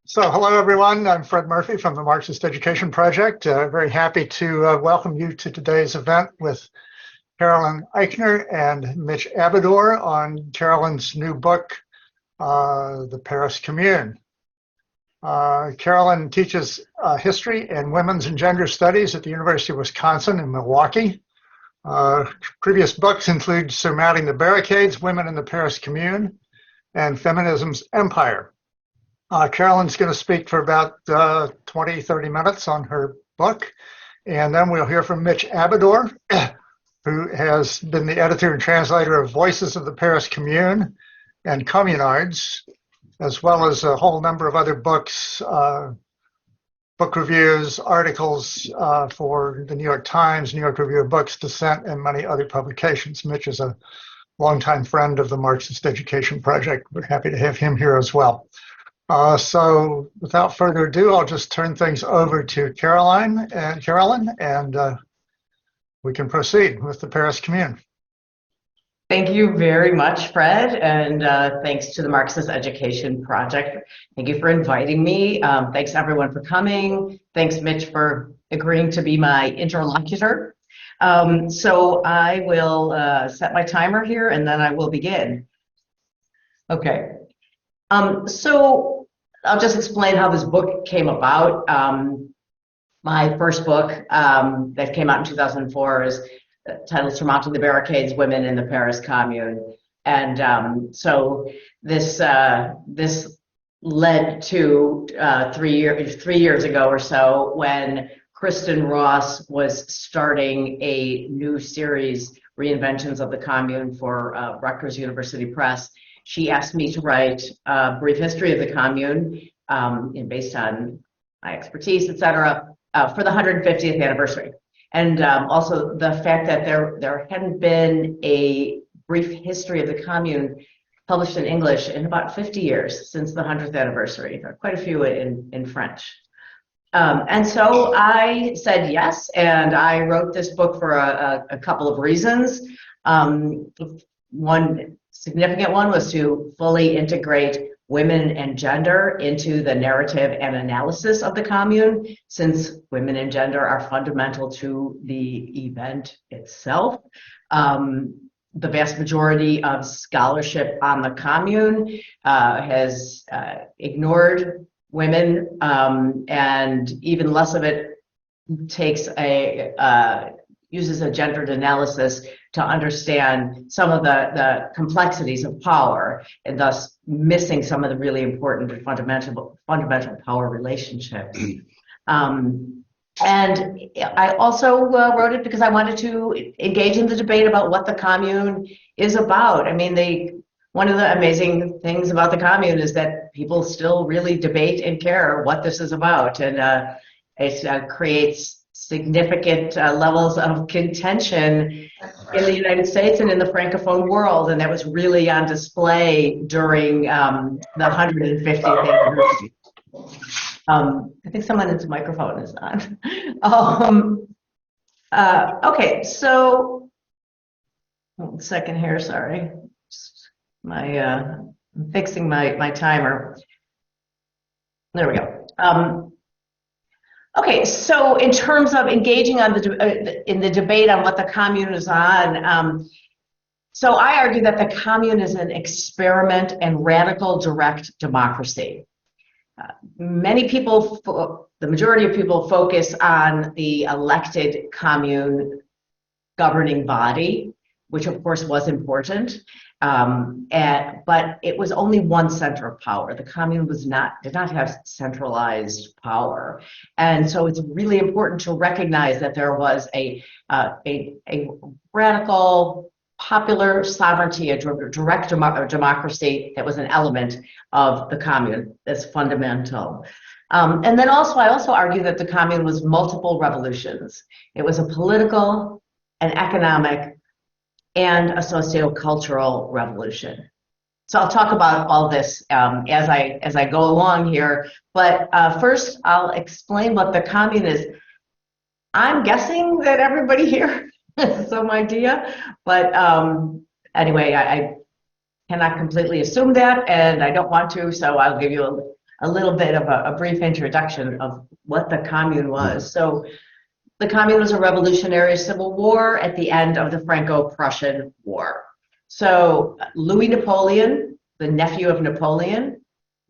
So, hello everyone. I'm Fred Murphy from the Marxist Education Project. Very happy to welcome you to today's event with Carolyn Eichner and Mitch Abidor on Carolyn's new book, The Paris Commune. Carolyn teaches history and women's and gender studies at the University of Wisconsin in Milwaukee. Previous books include Surmounting the Barricades, Women in the Paris Commune, and Feminism's Empire. Carolyn's going to speak for about 20, 30 minutes on her book, and then we'll hear from Mitch Abador, who has been the editor and translator of Voices of the Paris Commune and Communards, as well as a whole number of other books, book reviews, articles for the New York Times, New York Review of Books, Dissent, and many other publications. Mitch is a longtime friend of the Marxist Education Project. We're happy to have him here as well. So without further ado, I'll just turn things over to Carolyn, and we can proceed with the Paris Commune. Thank you very much, Fred, and thanks to the Marxist Education Project. Thank you for inviting me. Thanks everyone for coming. Thanks, Mitch, for agreeing to be my interlocutor. So I will set my timer here, and then I will begin. Okay. So I'll just explain how this book came about. My first book that came out in 2004 is titled Surmounting the Barricades, Women in the Paris Commune. And so this led to 3 years ago or so when Kristen Ross was starting a new series, Reinventions of the Commune, for Rutgers University Press. She asked me to write a brief history of the commune based on my expertise, et cetera, for the 150th anniversary. And also the fact that there hadn't been a brief history of the commune published in English in about 50 years since the 100th anniversary. There are quite a few in French. And so I said yes, and I wrote this book for a couple of reasons. One significant one was to fully integrate women and gender into the narrative and analysis of the commune, since women and gender are fundamental to the event itself. The vast majority of scholarship on the commune has ignored women, and even less of it takes uses a gendered analysis to understand some of the complexities of power, and thus missing some of the really important and fundamental power relationships. And I also wrote it because I wanted to engage in the debate about what the commune is about. I mean, one of the amazing things about the commune is that people still really debate and care what this is about, and it creates significant levels of contention in the United States and in the Francophone world, and that was really on display during the 150th anniversary. I think someone's microphone is on. Okay, so 1 second here, sorry. I'm fixing my timer. There we go. Okay, so in terms of engaging on in the debate on what the commune is on, so I argue that the commune is an experiment and radical direct democracy. Many people, the majority of people, focus on the elected commune governing body, which of course was important, but it was only one center of power. The commune did not have centralized power, and so it's really important to recognize that there was a radical popular sovereignty, a direct democracy that was an element of the commune that's fundamental. And then I also argue that the commune was multiple revolutions. It was a political, an economic, and a socio-cultural revolution. So I'll talk about all this as I go along here. But first, I'll explain what the commune is. I'm guessing that everybody here has some idea, but anyway, I cannot completely assume that, and I don't want to. So I'll give you a little bit of a brief introduction of what the Commune was. So the Commune was a revolutionary civil war at the end of the Franco-Prussian War. So Louis Napoleon, the nephew of Napoleon,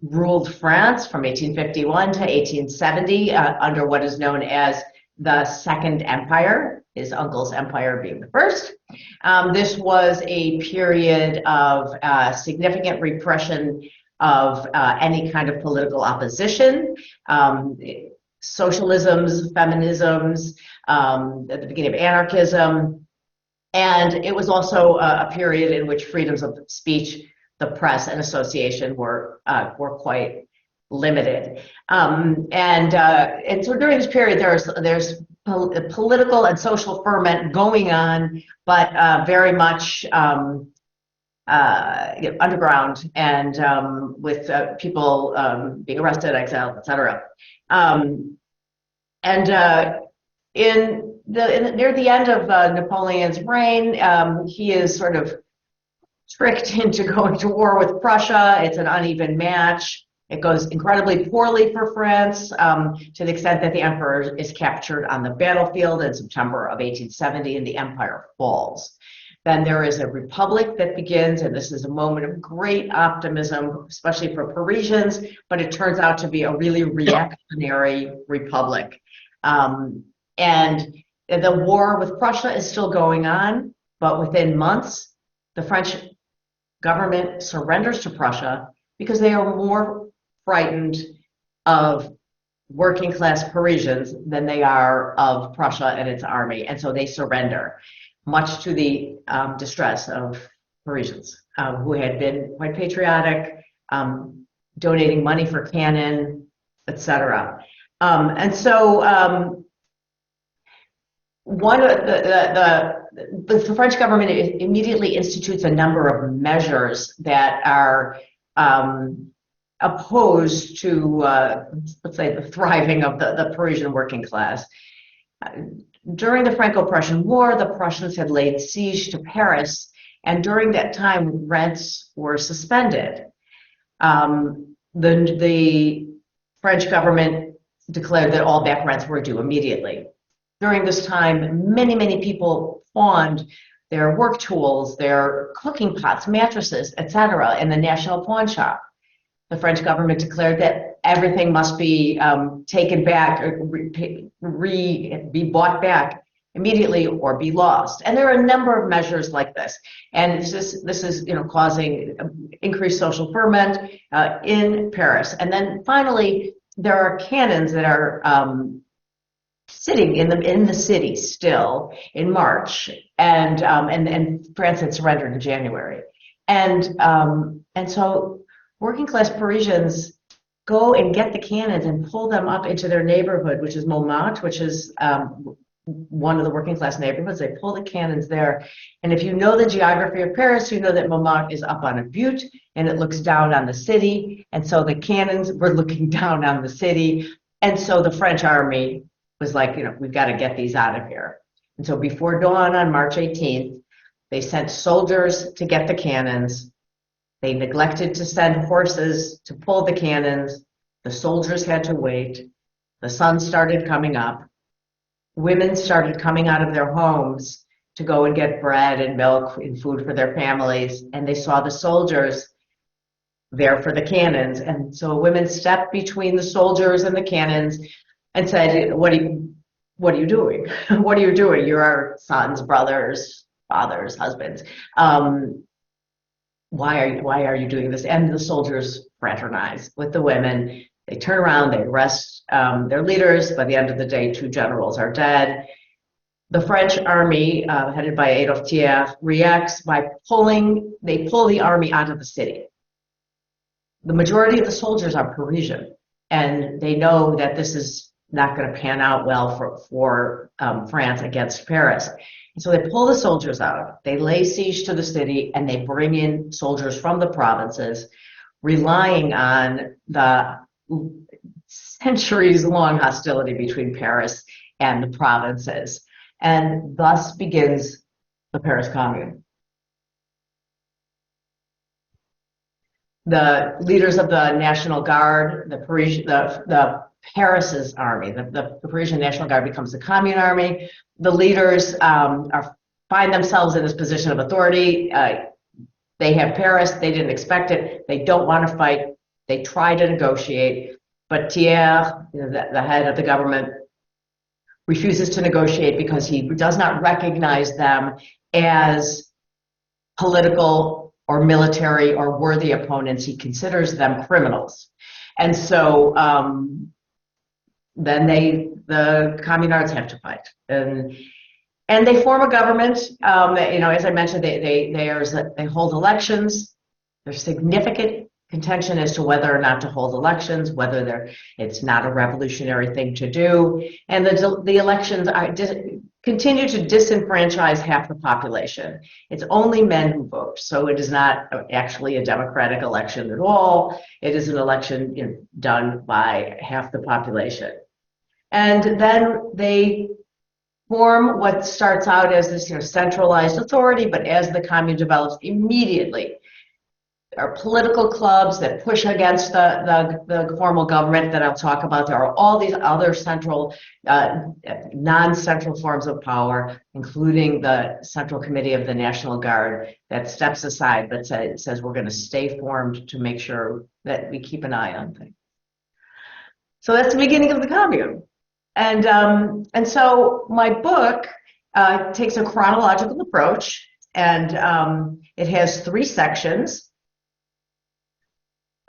ruled France from 1851 to 1870 under what is known as the Second Empire, his uncle's empire being the first. This was a period of significant repression of any kind of political opposition, socialisms, feminisms, at the beginning of anarchism. And it was also a period in which freedoms of speech, the press, and association were quite limited. And so during this period, there's political and social ferment going on, but very much underground, and with people being arrested, exiled, etc. Near the end of Napoleon's reign, he is sort of tricked into going to war with Prussia. It's an uneven match. It goes incredibly poorly for France, to the extent that the emperor is captured on the battlefield in September of 1870 and the empire falls. Then there is a republic that begins, and this is a moment of great optimism, especially for Parisians, but it turns out to be a really reactionary republic. And the war with Prussia is still going on, but within months, the French government surrenders to Prussia because they are more frightened of working class Parisians than they are of Prussia and its army. And so they surrender, much to the distress of Parisians who had been quite patriotic, donating money for cannon, etc. And so one of the French government immediately institutes a number of measures that are opposed to, let's say, the thriving of the Parisian working class. During the Franco-Prussian War, the Prussians had laid siege to Paris, and during that time, rents were suspended. The French government declared that all back rents were due immediately. During this time, many people pawned their work tools, their cooking pots, mattresses, etc., in the National Pawn Shop. The French government declared that everything must be taken back, or be bought back immediately, or be lost. And there are a number of measures like this. And this is causing increased social ferment in Paris. And then finally, there are cannons that are sitting in the city still in March, and France had surrendered in January, and so working class Parisians go and get the cannons and pull them up into their neighborhood, which is Montmartre, which is one of the working class neighborhoods. They pull the cannons there, and if you know the geography of Paris, you know that Montmartre is up on a butte and it looks down on the city, and so the cannons were looking down on the city, and so the French army was like, we've got to get these out of here. And so before dawn on March 18th, they sent soldiers to get the cannons. They neglected to send horses to pull the cannons. The soldiers had to wait. The sun started coming up. Women started coming out of their homes to go and get bread and milk and food for their families. And they saw the soldiers there for the cannons. And so women stepped between the soldiers and the cannons and said, what are you doing? What are you doing? You're our sons, brothers, fathers, husbands. Why are you doing this? And the soldiers fraternize with the women. They turn around, they arrest their leaders. By the end of the day, 2 generals are dead. The French army, headed by Adolphe Thiers, reacts by pull the army out of the city. The majority of the soldiers are Parisian, and they know that this is not going to pan out well for France against Paris. And so they pull the soldiers out, they lay siege to the city, and they bring in soldiers from the provinces, relying on the centuries-long hostility between Paris and the provinces. And thus begins the Paris Commune. the leaders of the National Guard, the Paris's army, the Parisian National Guard becomes the Commune army. The leaders find themselves in this position of authority. They have Paris. They didn't expect it. They don't want to fight. They try to negotiate, but Thiers, the head of the government, refuses to negotiate because he does not recognize them as political or military or worthy opponents. He considers them criminals. And so then the communards have to fight. And they form a government. As I mentioned, they hold elections. There's significant contention as to whether or not to hold elections, whether it's not a revolutionary thing to do. And the elections continue to disenfranchise half the population. It's only men who vote, so it is not actually a democratic election at all. It is an election done by half the population. And then they form what starts out as this centralized authority, but as the commune develops, immediately there are political clubs that push against the formal government that I'll talk about. There are all these other central, non-central forms of power, including the Central Committee of the National Guard that steps aside but says we're going to stay formed to make sure that we keep an eye on things. So that's the beginning of the commune. And so my book takes a chronological approach, and it has 3 sections.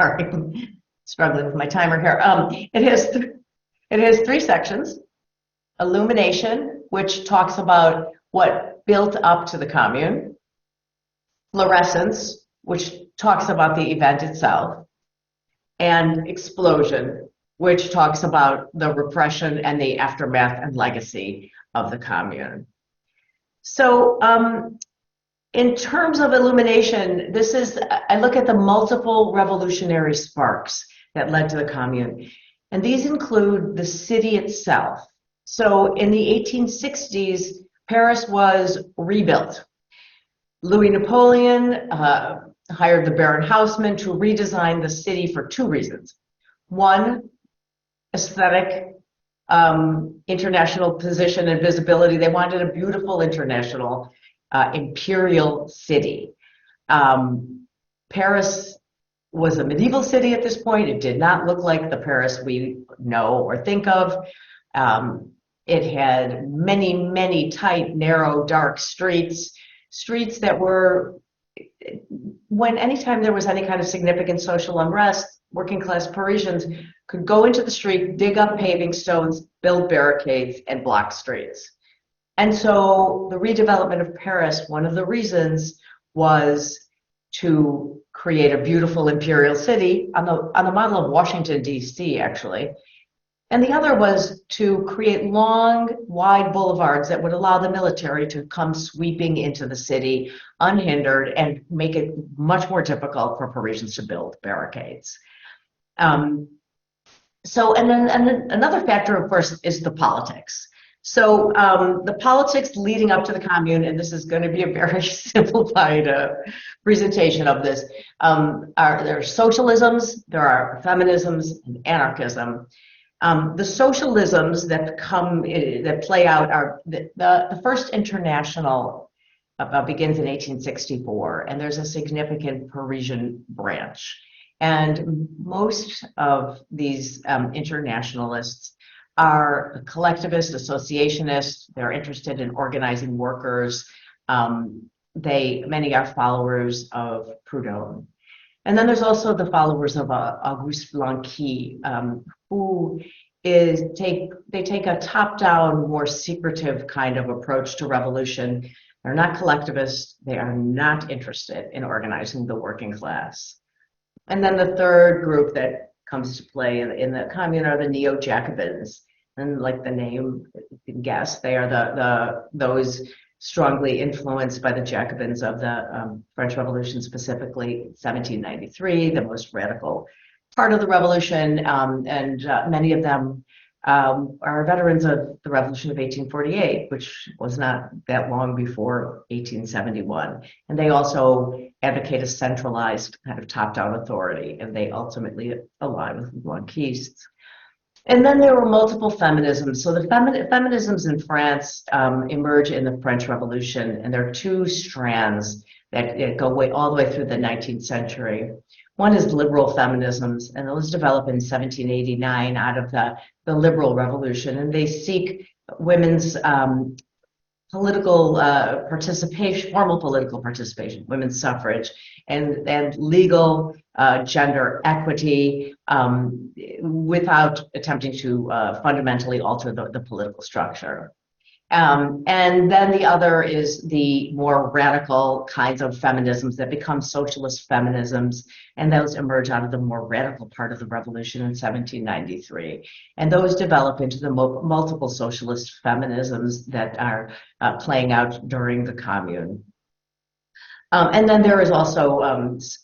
Sorry, struggling with my timer here. It has 3 sections. Illumination, which talks about what built up to the commune. Fluorescence, which talks about the event itself. And explosion, which talks about the repression and the aftermath and legacy of the commune. So in terms of illumination, I look at the multiple revolutionary sparks that led to the commune. And these include the city itself. So in the 1860s, Paris was rebuilt. Louis Napoleon hired the Baron Haussmann to redesign the city for 2 reasons. One, aesthetic, international position and visibility. They wanted a beautiful international imperial city. Paris was a medieval city at this point. It did not look like the Paris we know or think of. It had many, many tight, narrow, dark streets that were, anytime there was any kind of significant social unrest, working class Parisians could go into the street, dig up paving stones, build barricades, and block streets. And so the redevelopment of Paris, one of the reasons was to create a beautiful imperial city on the model of Washington, D.C., actually. And the other was to create long, wide boulevards that would allow the military to come sweeping into the city unhindered and make it much more difficult for Parisians to build barricades. And then another factor, of course, is the politics. So the politics leading up to the commune, and this is going to be a very simplified presentation of this, there are socialisms, there are feminisms, and anarchism. The socialisms that play out are the first international begins in 1864, and there's a significant Parisian branch. And most of these internationalists are collectivists, associationists. They're interested in organizing workers. Many are followers of Proudhon. And then there's also the followers of Auguste Blanqui, who take a top-down, more secretive kind of approach to revolution. They're not collectivists. They are not interested in organizing the working class. And then the third group that comes to play in the commune are the neo-Jacobins. And like the name you can guess, they are those strongly influenced by the Jacobins of the French Revolution, specifically 1793, the most radical part of the revolution. And many of them are veterans of the Revolution of 1848, which was not that long before 1871. And they also advocate a centralized kind of top-down authority, and they ultimately align with Blanquistes. And then there were multiple feminisms. So the feminisms in France emerge in the French Revolution, and there are two strands that go all the way through the 19th century. One is liberal feminisms, and those develop in 1789 out of the liberal revolution, and they seek women's political participation, formal political participation, women's suffrage, and legal gender equity without attempting to fundamentally alter the political structure. And then the other is the more radical kinds of feminisms that become socialist feminisms, and those emerge out of the more radical part of the revolution in 1793. And those develop into the multiple socialist feminisms that are playing out during the Commune. And then there is also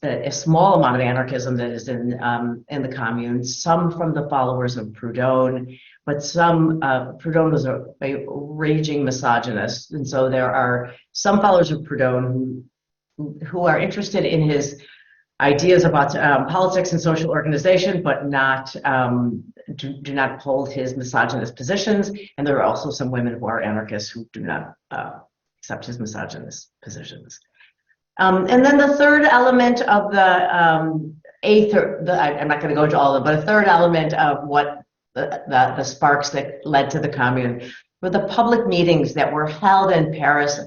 a small amount of anarchism that is in the Commune, some from the followers of Proudhon, but some, Proudhon was a raging misogynist, and so there are some followers of Proudhon who are interested in his ideas about politics and social organization, but do not hold his misogynist positions. And there are also some women who are anarchists who do not accept his misogynist positions. And then the third element of I'm not going to go into all of them, but a third element of what the sparks that led to the Commune were the public meetings that were held in Paris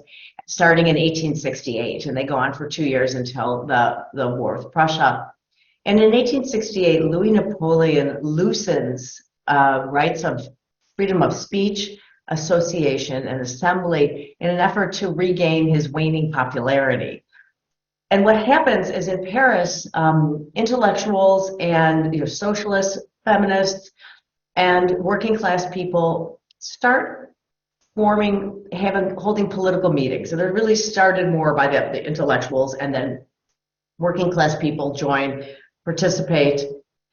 starting in 1868, and they go on for 2 years until the war with Prussia. And in 1868, Louis Napoleon loosens rights of freedom of speech, association, and assembly in an effort to regain his waning popularity. And what happens is in Paris, intellectuals and socialists, feminists, and working class people start holding political meetings. So they're really started more by the intellectuals, and then working class people join, participate.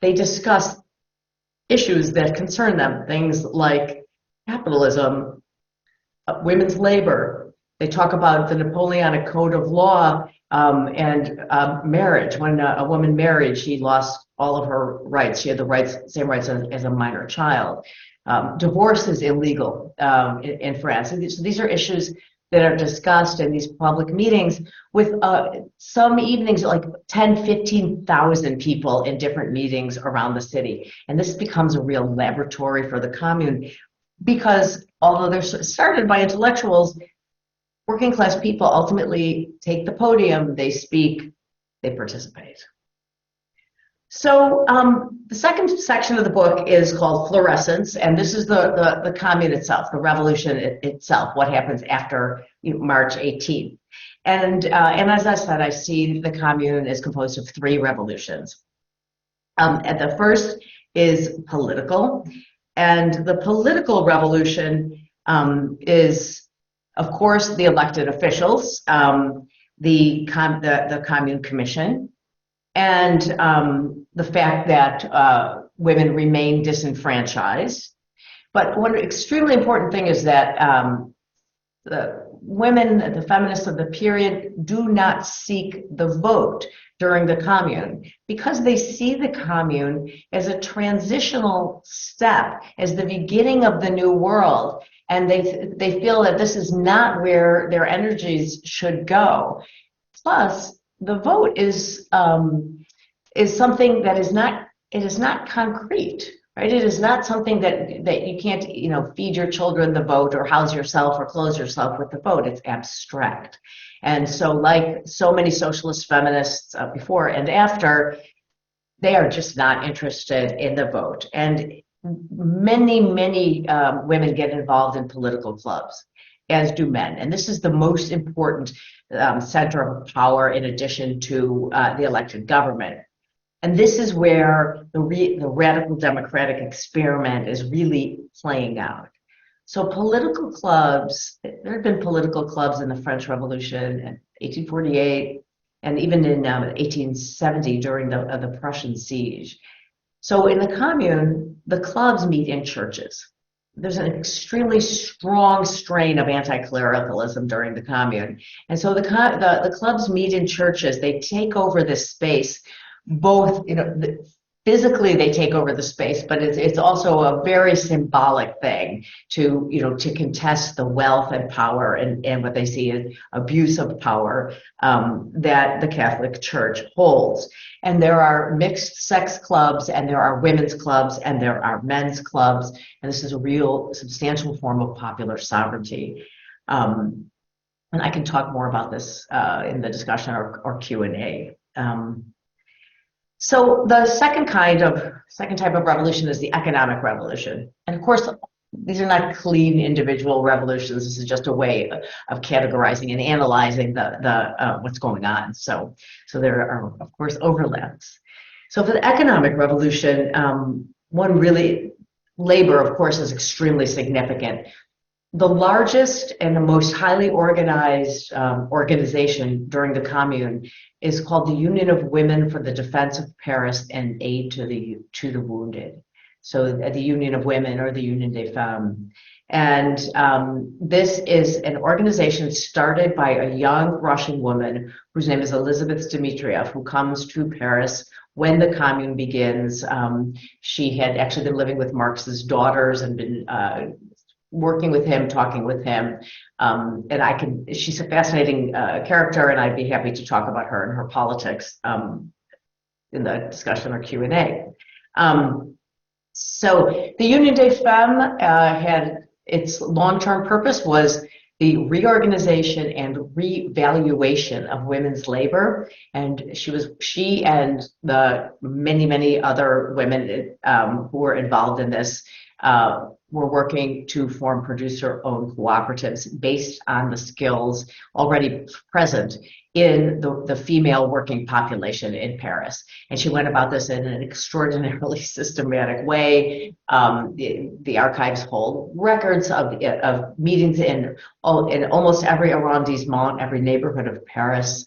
They discuss issues that concern them, things like capitalism, women's labor. They talk about the Napoleonic Code of Law and marriage. When a woman married, she lost all of her rights. She had the same rights as a minor child. Divorce is illegal in France. And so these are issues that are discussed in these public meetings with some evenings like 10, 15,000 people in different meetings around the city. And this becomes a real laboratory for the Commune because although they're started by intellectuals, working class people ultimately take the podium, they speak, they participate. So the second section of the book is called Fluorescence, and this is the Commune itself, the revolution itself, what happens after March 18th. And as I said, I see the Commune is composed of three revolutions. And the first is political, and the political revolution is, of course, the elected officials, the Commune Commission, and the fact that women remain disenfranchised. But one extremely important thing is that the women, the feminists of the period, do not seek the vote during the Commune because they see the Commune as a transitional step, as the beginning of the new world. And they feel that this is not where their energies should go. Plus, the vote is something that is not concrete, right? It is not something that you can't feed your children the vote or house yourself or clothe yourself with the vote. It's abstract. And so like so many socialist feminists before and after, they are just not interested in the vote. And many women get involved in political clubs, as do men. And this is the most important center of power in addition to the elected government. And this is where the radical democratic experiment is really playing out. So political clubs, there have been political clubs in the French Revolution in 1848 and even in 1870 during the Prussian siege. So in the Commune, the clubs meet in churches. there's an extremely strong strain of anti-clericalism during the Commune. And so the clubs meet in churches. They take over this space, both, physically they take over the space, but it's also a very symbolic thing to, to contest the wealth and power and what they see as abuse of power that the Catholic Church holds. And there are mixed sex clubs, and there are women's clubs, and there are men's clubs, and this is a real substantial form of popular sovereignty. And I can talk more about this in the discussion or Q&A. So the second type of revolution is the economic revolution. And of course, these are not clean individual revolutions. This is just a way of categorizing and analyzing the what's going on. So there are, of course, overlaps. So for the economic revolution, labor, of course, is extremely significant. The largest and the most highly organized organization during the Commune is called the Union of Women for the Defense of Paris and Aid to the Wounded. So the Union of Women, or the Union des Femmes. And this is an organization started by a young Russian woman whose name is Elizabeth Dmitriev, who comes to Paris when the Commune begins. She had actually been living with Marx's daughters and been working with him, talking with him, and she's a fascinating character, and I'd be happy to talk about her and her politics in the discussion or Q&A. So the Union des Femmes had its long-term purpose was the reorganization and revaluation of women's labor, and she and the many other women who were involved in this were working to form producer-owned cooperatives based on the skills already present in the female working population in Paris. And she went about this in an extraordinarily systematic way. The archives hold records of meetings in almost every arrondissement, every neighborhood of Paris,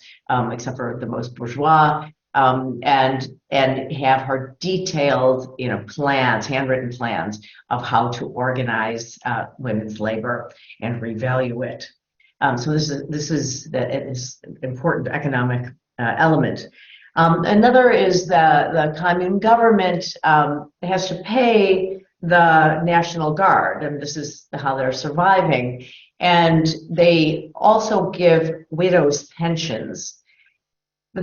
except for the most bourgeois. And have her detailed, plans, handwritten plans of how to organize women's labor and revalue it. So this is an important economic element. Another is the Commune government has to pay the National Guard, and this is how they're surviving. And they also give widows pensions.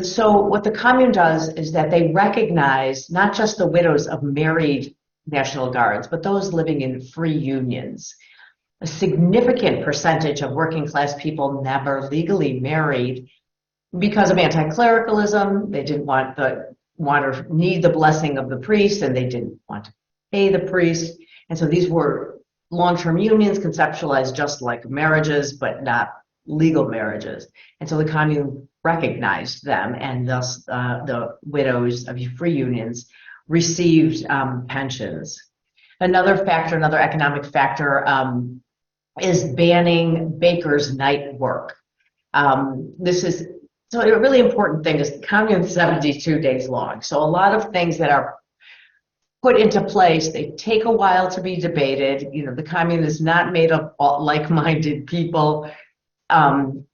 So what the Commune does is that they recognize not just the widows of married National Guards, but those living in free unions. A significant percentage of working class people never legally married because of anti-clericalism. They didn't want or need the blessing of the priest, and they didn't want to pay the priest. And so these were long-term unions conceptualized just like marriages, but not legal marriages. And so the Commune recognized them, and thus the widows of free unions received pensions. Another economic factor is banning bakers' night work. This is so a really important thing. Is the Commune 72 days long, so a lot of things that are put into place, they take a while to be debated. The Commune is not made of like-minded people.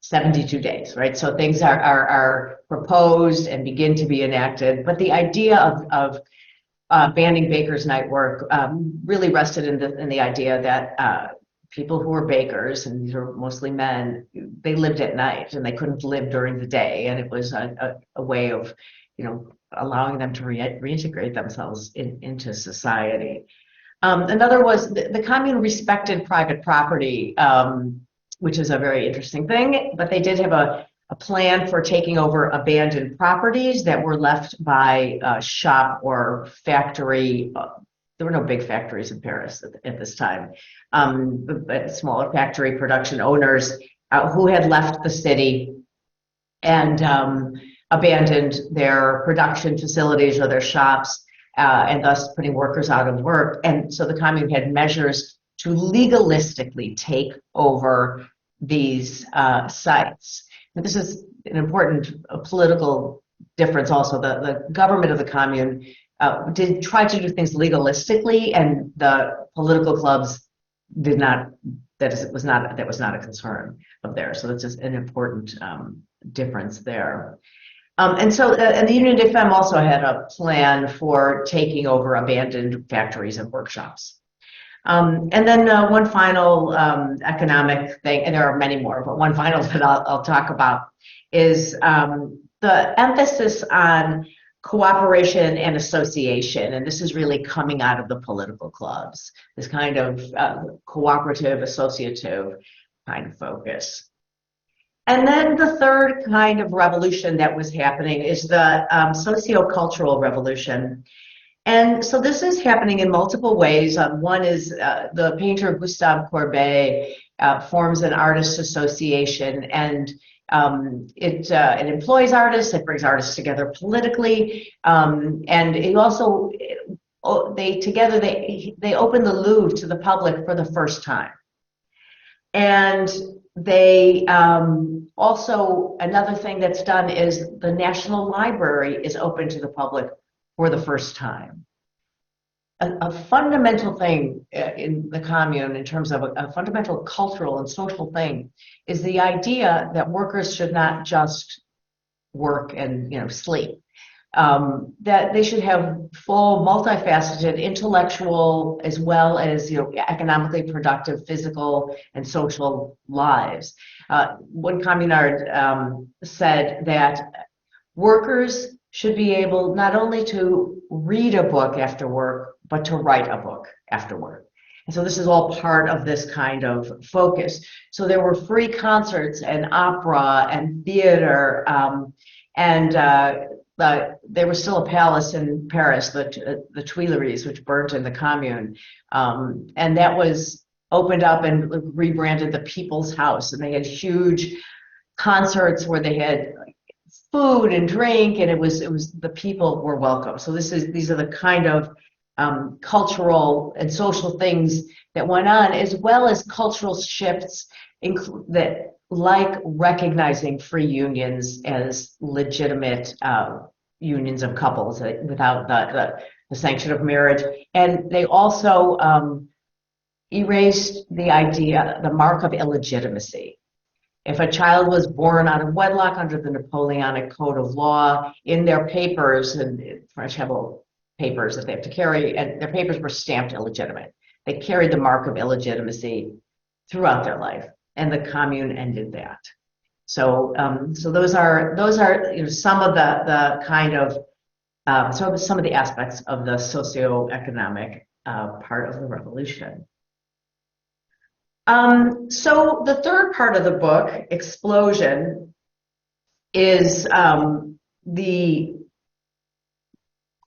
72 days, right? So things are proposed and begin to be enacted, but the idea of banning bakers' night work really rested in the idea that people who were bakers, and these were mostly men, they lived at night and they couldn't live during the day, and it was a way of allowing them to reintegrate themselves into society. Another was the Commune respected private property, which is a very interesting thing, but they did have a plan for taking over abandoned properties that were left by shop or factory. There were no big factories in Paris at this time, but smaller factory production owners who had left the city and abandoned their production facilities or their shops, and thus putting workers out of work. And so the Commune had measures to legalistically take over these sites. And this is an important political difference also. The government of the Commune did try to do things legalistically, and the political clubs did not, that was not a concern of theirs. So that's just an important difference there. And the Union des Femmes also had a plan for taking over abandoned factories and workshops. And then one final economic thing, and there are many more, but one final that I'll talk about is the emphasis on cooperation and association. And this is really coming out of the political clubs, this kind of cooperative, associative kind of focus. And then the third kind of revolution that was happening is the socio-cultural revolution. And so this is happening in multiple ways. One is the painter Gustave Courbet forms an artists association, and it employs artists, it brings artists together politically, and it also, they open the Louvre to the public for the first time. And they also, another thing that's done is the National Library is open to the public for the first time. A fundamental thing in the Commune, in terms of a fundamental cultural and social thing, is the idea that workers should not just work and sleep. That they should have full, multifaceted, intellectual, as well as economically productive physical and social lives. One communard said that workers should be able not only to read a book after work, but to write a book after work. And so this is all part of this kind of focus. So there were free concerts and opera and theater, and there was still a palace in Paris, the Tuileries, which burnt in the Commune, and that was opened up and rebranded the People's House, and they had huge concerts where they had food and drink, and it was the people were welcome. So these are the kind of cultural and social things that went on, as well as cultural shifts that, like recognizing free unions as legitimate unions of couples without the sanction of marriage. And they also erased the mark of illegitimacy. If a child was born out of wedlock under the Napoleonic Code of Law, in their papers, and French have papers that they have to carry, and their papers were stamped illegitimate. They carried the mark of illegitimacy throughout their life, and the Commune ended that. So those are some of the kind of some of the aspects of the socio-economic part of the revolution. So the third part of the book, Explosion, is the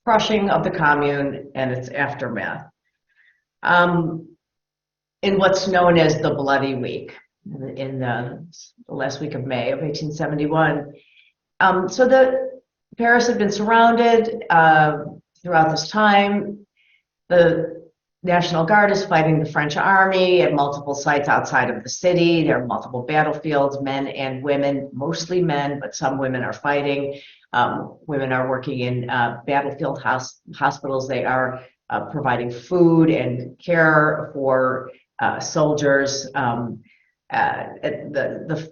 crushing of the Commune and its aftermath in what's known as the Bloody Week, in the last week of May of 1871. So Paris had been surrounded throughout this time. The National Guard is fighting the French army at multiple sites outside of the city. There are multiple battlefields, men and women, mostly men, but some women are fighting. Women are working in battlefield hospitals. They are providing food and care for soldiers. The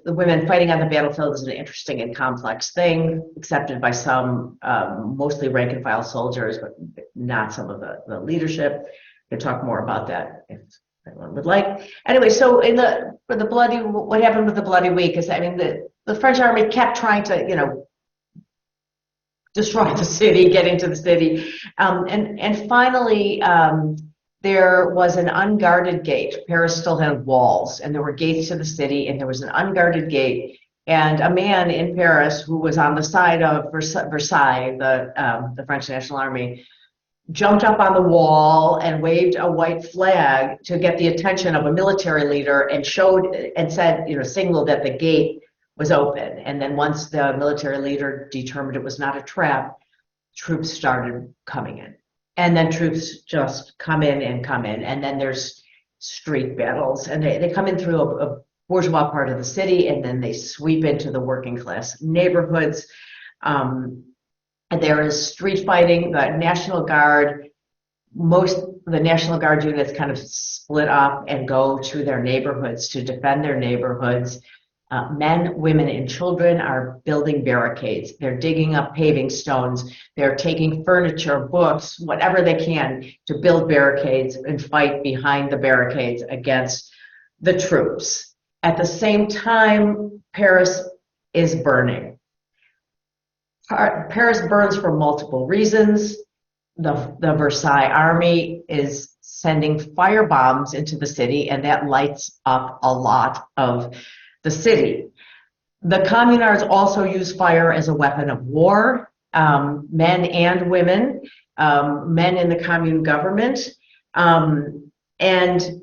women fighting on the battlefield is an interesting and complex thing, accepted by some, mostly rank and file soldiers, but not some of the leadership. We'll talk more about that if anyone would like. Anyway, so what happened with the Bloody Week is, the French army kept trying to, destroy the city, get into the city, and finally there was an unguarded gate. Paris still had walls, and there were gates to the city, and there was an unguarded gate. And a man in Paris who was on the side of Versailles, the French National Army, jumped up on the wall and waved a white flag to get the attention of a military leader, and said, signaled that the gate was open. And then once the military leader determined it was not a trap, troops started coming in. And then troops just come in, and then there's street battles, and they come in through a bourgeois part of the city, and then they sweep into the working class neighborhoods. And there is street fighting. The National Guard the National Guard units kind of split up and go to their neighborhoods to defend their neighborhoods. Men, women, and children are building barricades. They're digging up paving stones. They're taking furniture, books, whatever they can to build barricades and fight behind the barricades against the troops. At the same time, Paris is burning. Paris burns for multiple reasons. The Versailles army is sending fire bombs into the city, and that lights up a lot of the city. The communards also use fire as a weapon of war, men and women, men in the commune government. And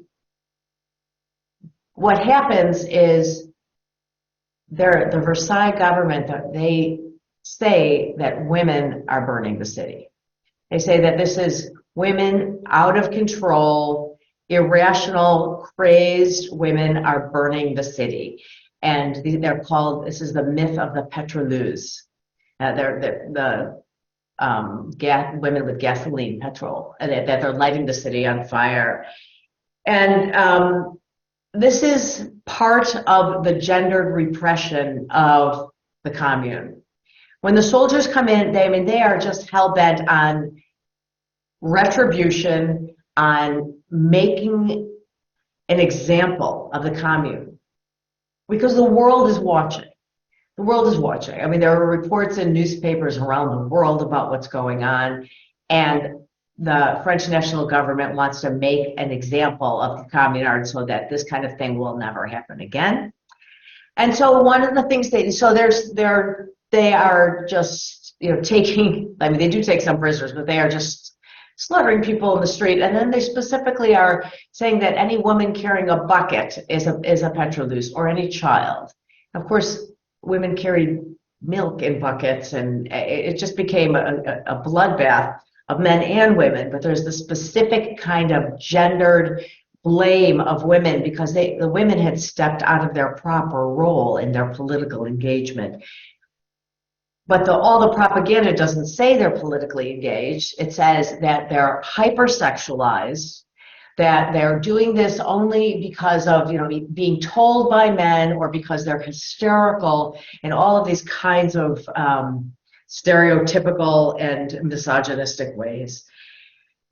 what happens is the Versailles government, they say that women are burning the city. They say that this is women out of control, irrational, crazed women are burning the city. And they're called, this is the myth of the pétroleuses. They're the women with gasoline, petrol, and that they're lighting the city on fire. And this is part of the gendered repression of the commune. When the soldiers come in, they are just hell-bent on retribution, on making an example of the commune. Because the world is watching. The world is watching. I mean, there are reports in newspapers around the world about what's going on, and the French national government wants to make an example of the communards so that this kind of thing will never happen again. And so one of the things they are just, taking, I mean, they do take some prisoners, but they are just slaughtering people in the street. And then they specifically are saying that any woman carrying a bucket is a pétroleuze, or any child. Of course, women carried milk in buckets, and it just became a bloodbath of men and women. But there's the specific kind of gendered blame of women because the women had stepped out of their proper role in their political engagement. But all the propaganda doesn't say they're politically engaged. It says that they're hypersexualized, that they're doing this only because of being told by men, or because they're hysterical, and all of these kinds of stereotypical and misogynistic ways.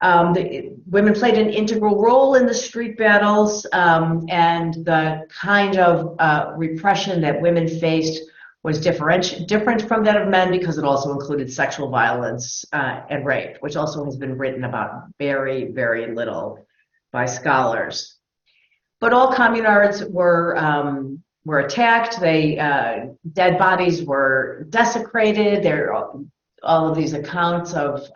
Women played an integral role in the street battles, and the kind of repression that women faced was different from that of men, because it also included sexual violence and rape, which also has been written about very, very little by scholars. But all communards were attacked. Dead bodies were desecrated. There are all of these accounts of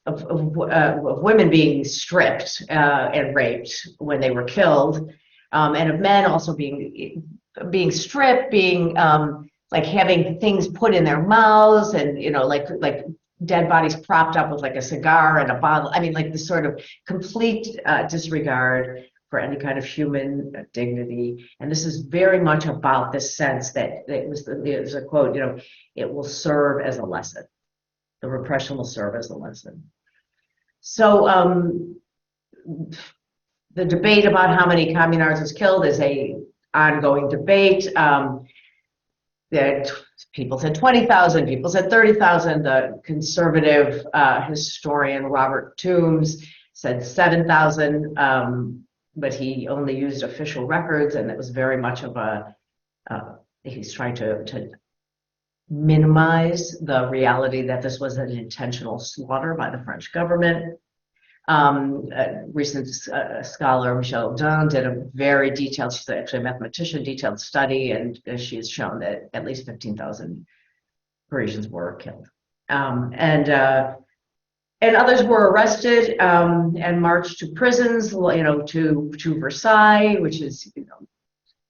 women being stripped and raped when they were killed, and of men also being stripped, being like having things put in their mouths, and like dead bodies propped up with like a cigar and a bottle. I mean, like this sort of complete disregard for any kind of human dignity. And this is very much about this sense that there's a quote, it will serve as a lesson. The repression will serve as a lesson. So the debate about how many communards was killed is a ongoing debate. People said 20,000, people said 30,000. The conservative historian Robert Toombs said 7,000, but he only used official records, and it was very much of he's trying to minimize the reality that this was an intentional slaughter by the French government. A recent scholar, Michelle Dunn, did a very detailed, she's actually a mathematician, detailed study, and she has shown that at least 15,000 Parisians were killed. And others were arrested and marched to prisons, to Versailles, which is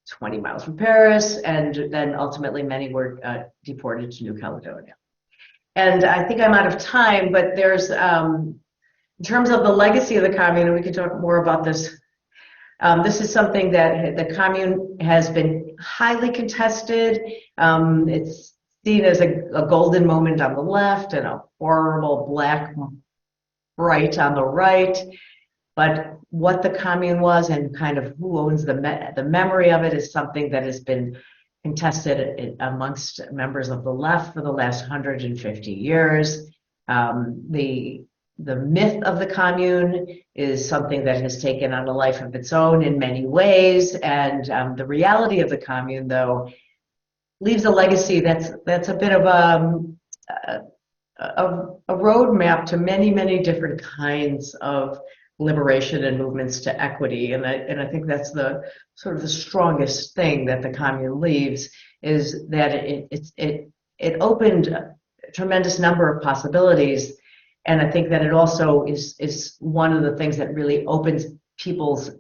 20 miles from Paris, and then ultimately many were deported to New Caledonia. And I think I'm out of time, but there's in terms of the legacy of the commune, and we can talk more about this, this is something that the commune has been highly contested. It's seen as a golden moment on the left and a horrible black right on the right. But what the commune was and kind of who owns the memory of it is something that has been contested amongst members of the left for the last 150 years. The myth of the commune is something that has taken on a life of its own in many ways, and the reality of the commune, though, leaves a legacy that's a bit of a roadmap to many different kinds of liberation and movements to equity. And I think that's the sort of the strongest thing that the commune leaves, is that it opened a tremendous number of possibilities. And I think that it also is one of the things that really opens people's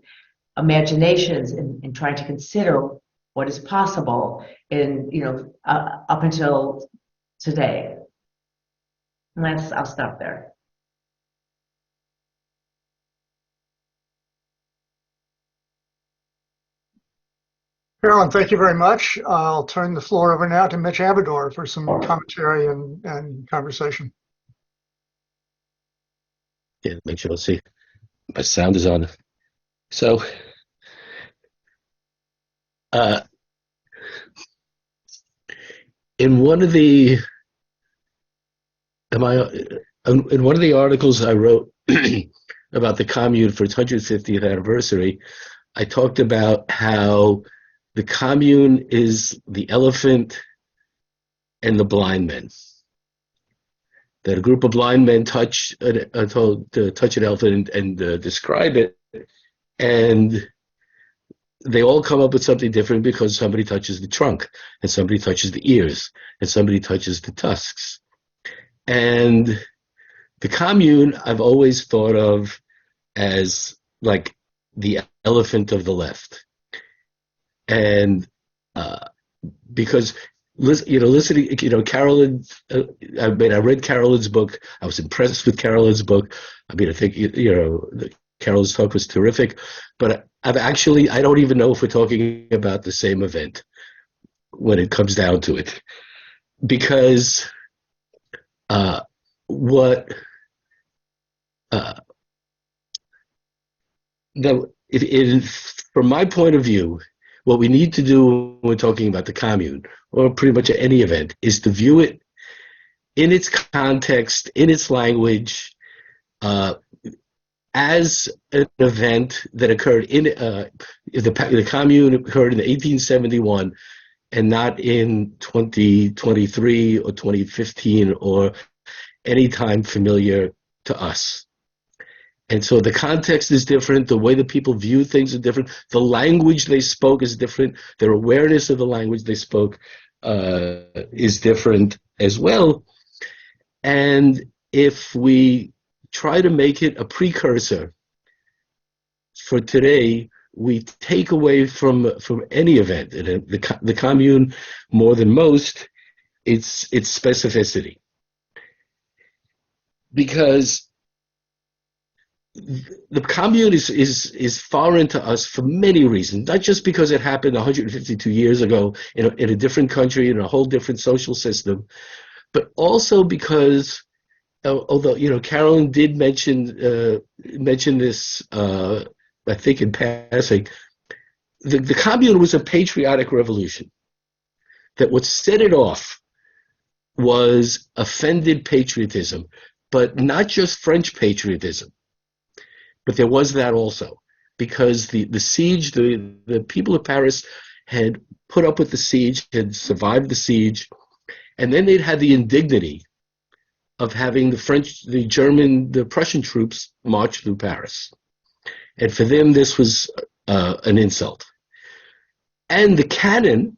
imaginations in trying to consider what is possible in, up until today. And I'll stop there. Carolyn, thank you very much. I'll turn the floor over now to Mitch Abidor for some commentary and conversation. Yeah, make sure I'll see. My sound is on. So, in one of the articles I wrote about the commune for its 150th anniversary, I talked about how the commune is the elephant and the blind men. That a group of blind men told to touch an elephant and describe it, and they all come up with something different because somebody touches the trunk, and somebody touches the ears, and somebody touches the tusks. And the commune I've always thought of as like the elephant of the left. And because listening, Carolyn, I read Carolyn's book. I was impressed with Carolyn's book. I mean, I think Carolyn's talk was terrific. But I don't even know if we're talking about the same event when it comes down to it, because from my point of view, what we need to do when we're talking about the commune, or pretty much any event, is to view it in its context, in its language, as an event that occurred in the commune occurred in 1871, and not in 2023 or 2015 or any time familiar to us. And so the context is different, the way that people view things is different, the language they spoke is different, their awareness of the language they spoke is different as well. And if we try to make it a precursor for today, we take away from any event, and the commune, more than most, its specificity. Because the commune is foreign to us for many reasons, not just because it happened 152 years ago in a different country, in a whole different social system, but also because, although Carolyn did mention this, I think in passing, the commune was a patriotic revolution. That what set it off was offended patriotism, but not just French patriotism. But there was that also, because the siege, the people of Paris had put up with the siege, had survived the siege, and then they'd had the indignity of having the French, the German, the Prussian troops march through Paris. And for them, this was an insult. And the cannon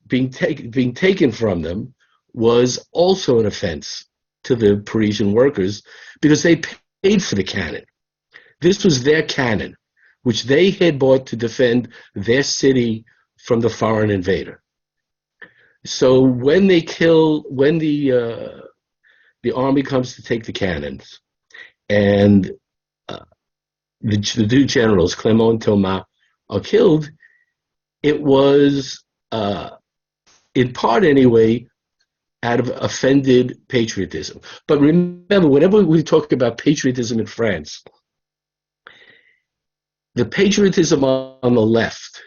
being taken from them was also an offense to the Parisian workers, because they paid for the cannon. This was their cannon, which they had bought to defend their city from the foreign invader. So when the army comes to take the cannons, and the two generals, Clément and Thomas, are killed, it was, in part anyway, out of offended patriotism. But remember, whenever we talk about patriotism in France, the patriotism on the left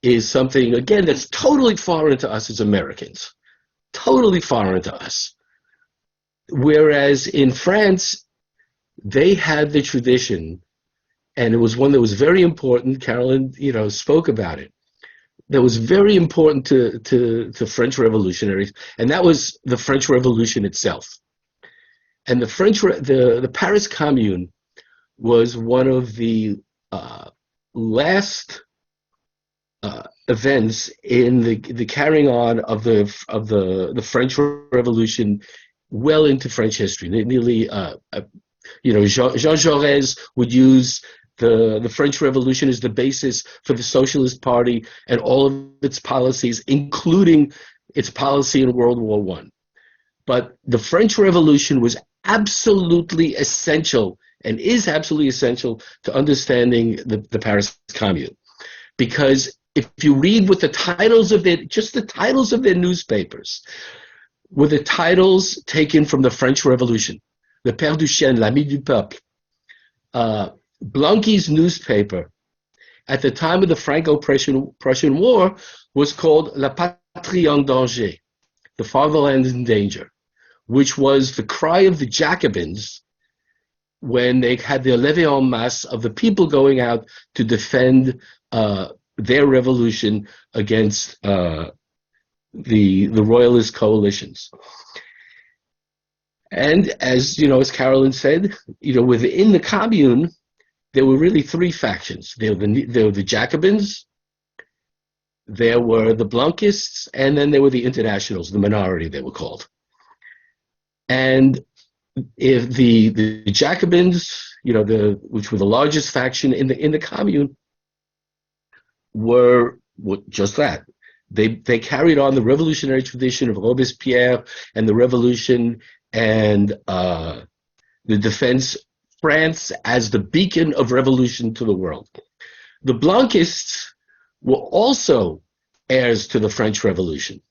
is something, again, that's totally foreign to us as Americans. Totally foreign to us. Whereas in France, they had the tradition, and it was one that was very important. Carolyn, spoke about it. That was very important to French revolutionaries, and that was the French Revolution itself. And the Paris Commune was one of the last events in the carrying on of the French Revolution well into French history. Nearly, Jean Jaurès would use the French Revolution as the basis for the Socialist Party and all of its policies, including its policy in World War I. But the French Revolution was absolutely essential and is absolutely essential to understanding the Paris Commune. Because if you read what the titles of the titles of their newspapers were the titles taken from the French Revolution. Le Père Duchesne, L'Ami du Peuple. Blanqui's newspaper at the time of the Franco-Prussian War was called La Patrie en Danger, the Fatherland in Danger, which was the cry of the Jacobins when they had the levée en masse of the people going out to defend their revolution against the royalist coalitions. And as Carolyn said, within the Commune, there were really three factions. There were the Jacobins, there were the Blanquists, and then there were the Internationals, the minority they were called. And if the Jacobins, which were the largest faction in the Commune, were just that. They carried on the revolutionary tradition of Robespierre and the revolution and the defense France as the beacon of revolution to the world. The Blanquists were also heirs to the French Revolution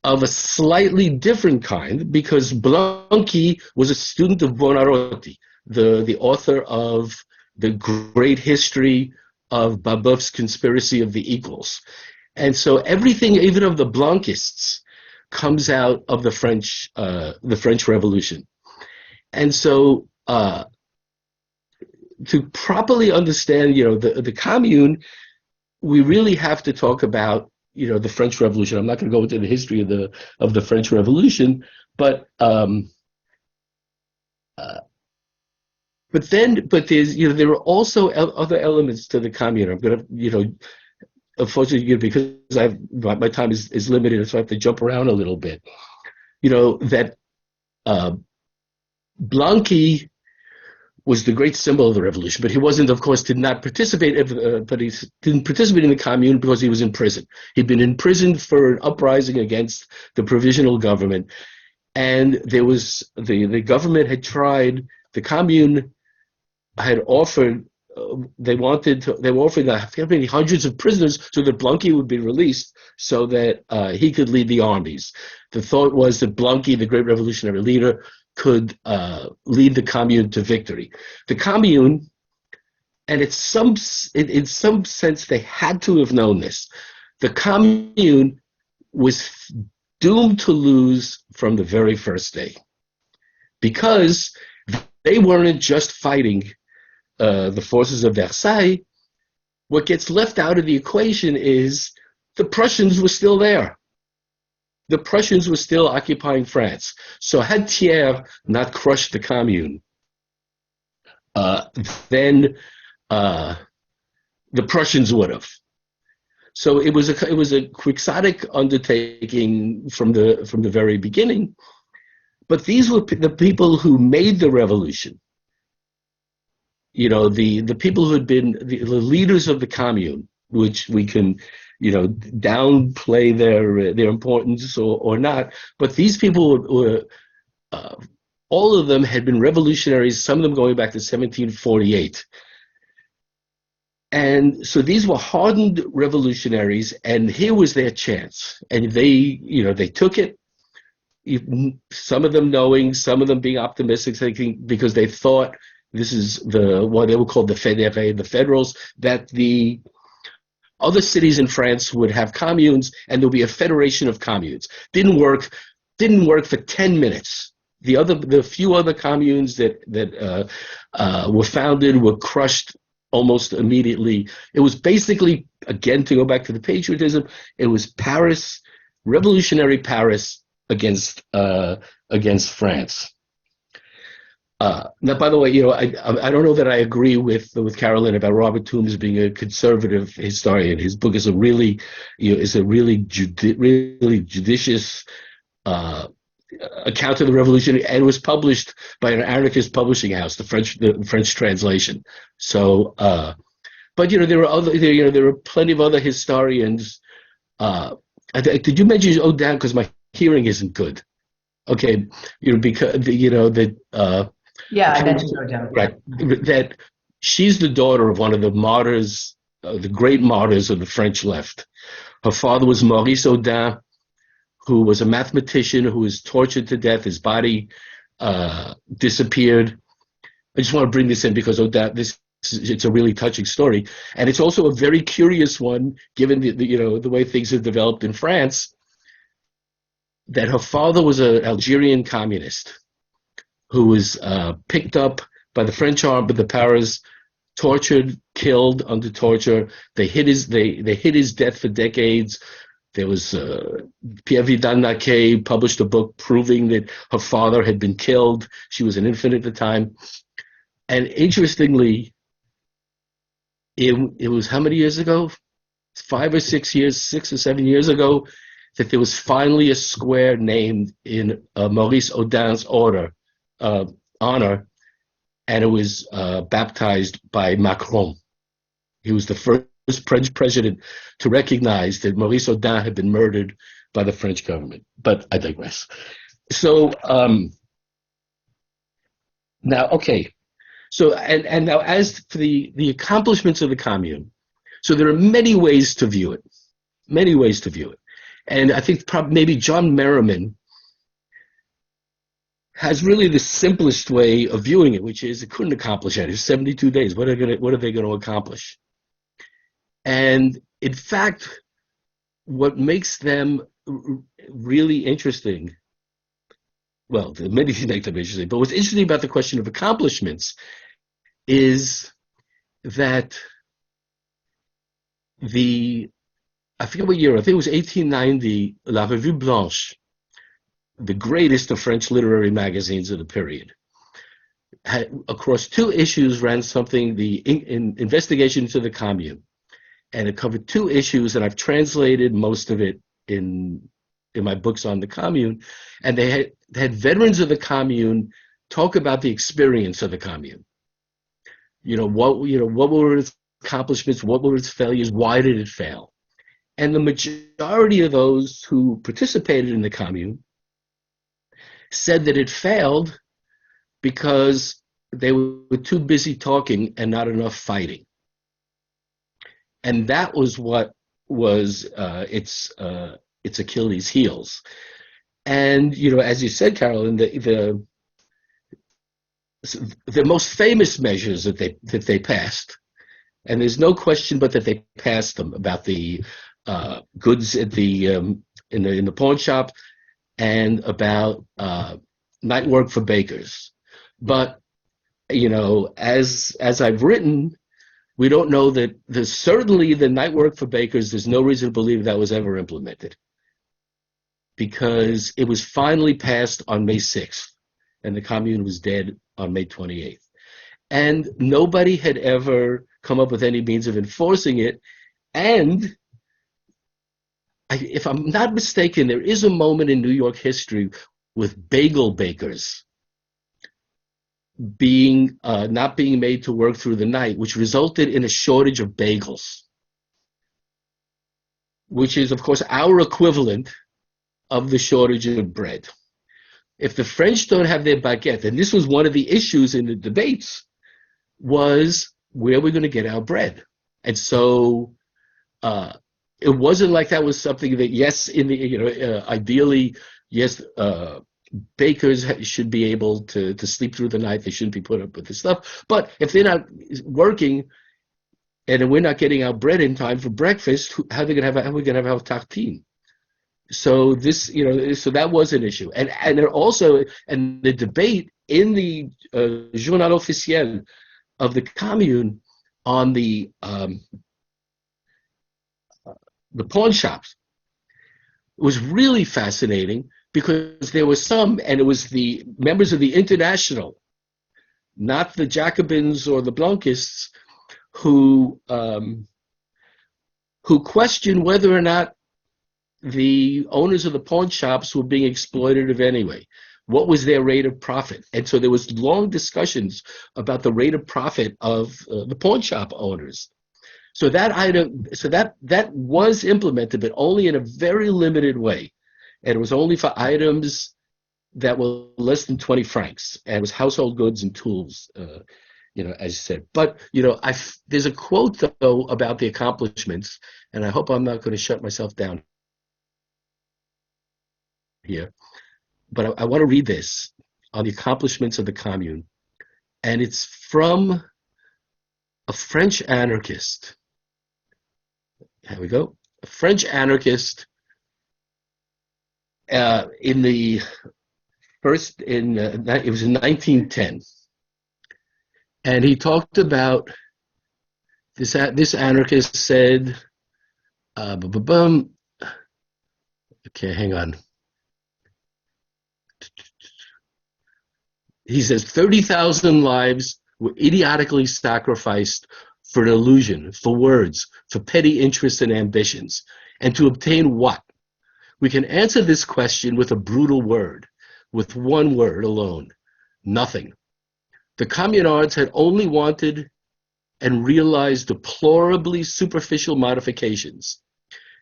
of a slightly different kind, because Blanqui was a student of Buonarroti, the author of the great history of Babeuf's Conspiracy of the Equals. And so everything, even of the Blanquists, comes out of the French Revolution. And so to properly understand, the Commune, we really have to talk about, the French Revolution. I'm not going to go into the history of the French Revolution, but there's, there are also other elements to the Commune. I'm going to, unfortunately, because my time is limited, so I have to jump around a little bit. That Blanqui was the great symbol of the revolution, but he did not participate, but he didn't participate in the Commune because he was in prison. He'd been imprisoned for an uprising against the provisional government, and there was the government had tried, the Commune had offered, they were offering many hundreds of prisoners so that Blanqui would be released so that he could lead the armies. The thought was that Blanqui, the great revolutionary leader, could lead the Commune to victory. The Commune, and in some sense they had to have known this, the Commune was doomed to lose from the very first day, because they weren't just fighting the forces of Versailles. What gets left out of the equation is the Prussians were still there. The Prussians were still occupying France. So had Thiers not crushed the Commune, then the Prussians would have. So it was a quixotic undertaking from the very beginning. But these were the people who made the revolution. The people who had been the leaders of the Commune, which we can, downplay their importance or not. But these people were all of them had been revolutionaries, some of them going back to 1748. And so these were hardened revolutionaries, and here was their chance. And they took it, some of them knowing, some of them being optimistic, thinking because they thought this is what they would call the fédérés, the federals, that the other cities in France would have communes and there'll be a federation of communes. Didn't work for 10 minutes. The few other communes that were founded were crushed almost immediately. It was basically, again, to go back to the patriotism, it was Paris, revolutionary Paris against France. Now, by the way, I don't know that I agree with Carolyn about Robert Toombs being a conservative historian. His book is a really judicious account of the revolution, and it was published by an anarchist publishing house, the French translation. So, but there are plenty of other historians. Did you mention Odan? Because my hearing isn't good. Okay, because yeah, I mentioned Odan. Right, that she's the daughter of one of the martyrs, the great martyrs of the French left. Her father was Maurice Odan, who was a mathematician who was tortured to death. His body disappeared. I just want to bring this in because it's a really touching story, and it's also a very curious one given the way things have developed in France. That her father was an Algerian communist who was picked up by the French army, by the Paris, tortured, killed under torture. They hid his death for decades. There was Pierre Vidal-Naquet published a book proving that her father had been killed. She was an infant at the time. And interestingly, it was how many years ago? 5 or 6 years, 6 or 7 years ago, that there was finally a square named in Maurice Audin's honor, and it was baptized by Macron. He was the first French president to recognize that Maurice Audin had been murdered by the French government. But I digress. So now, okay. So and now, as for the accomplishments of the Commune, so there are many ways to view it. Many ways to view it. And I think maybe John Merriman has really the simplest way of viewing it, which is it couldn't accomplish anything. 72 days. What are they going to accomplish? And in fact, what makes them really interesting, well, there are many things make them interesting, but what's interesting about the question of accomplishments is that I forget what year, I think it was 1890, La Revue Blanche, the greatest of French literary magazines of the period, across 2 issues ran something, the investigation into the Commune. And it covered 2 issues, and I've translated most of it in my books on the Commune. And they had veterans of the Commune talk about the experience of the Commune. What were its accomplishments? What were its failures? Why did it fail? And the majority of those who participated in the Commune said that it failed because they were too busy talking and not enough fighting. And that was what was its Achilles' heels. And as you said, Carolyn, the most famous measures that they passed, and there's no question but that they passed them, about the goods at in the pawn shop, and about night work for bakers. But as I've written, we don't know that certainly the night work for bakers, there's no reason to believe that was ever implemented, because it was finally passed on May 6th, and the Commune was dead on May 28th. And nobody had ever come up with any means of enforcing it. And if I'm not mistaken, there is a moment in New York history with bagel bakers not being made to work through the night, which resulted in a shortage of bagels, which is, of course, our equivalent of the shortage of bread. If the French don't have their baguette, and this was one of the issues in the debates, was where are we going to get our bread? And so it wasn't like that was something that, yes, ideally yes, bakers should be able to sleep through the night. They shouldn't be put up with this stuff. But if they're not working and we're not getting our bread in time for breakfast, how are we going to have our tartine? So this, so that was an issue, and there also, and the debate in the Journal Officiel of the Commune on the pawn shops was really fascinating, because there were some, and it was the members of the International, not the Jacobins or the Blanquists, who questioned whether or not the owners of the pawn shops were being exploitative anyway. What was their rate of profit? And so there was long discussions about the rate of profit of the pawn shop owners. So that was implemented, but only in a very limited way. And it was only for items that were less than 20 francs. And it was household goods and tools, as you said. But, there's a quote, though, about the accomplishments, and I hope I'm not going to shut myself down here. But I want to read this on the accomplishments of the Commune. And it's from a French anarchist. Here we go. A French anarchist it was in 1910. And he talked about this anarchist said, okay, hang on. He says 30,000 lives were idiotically sacrificed for an illusion, for words, for petty interests and ambitions. And to obtain what? We can answer this question with a brutal word, with one word alone: nothing. The communards had only wanted and realized deplorably superficial modifications.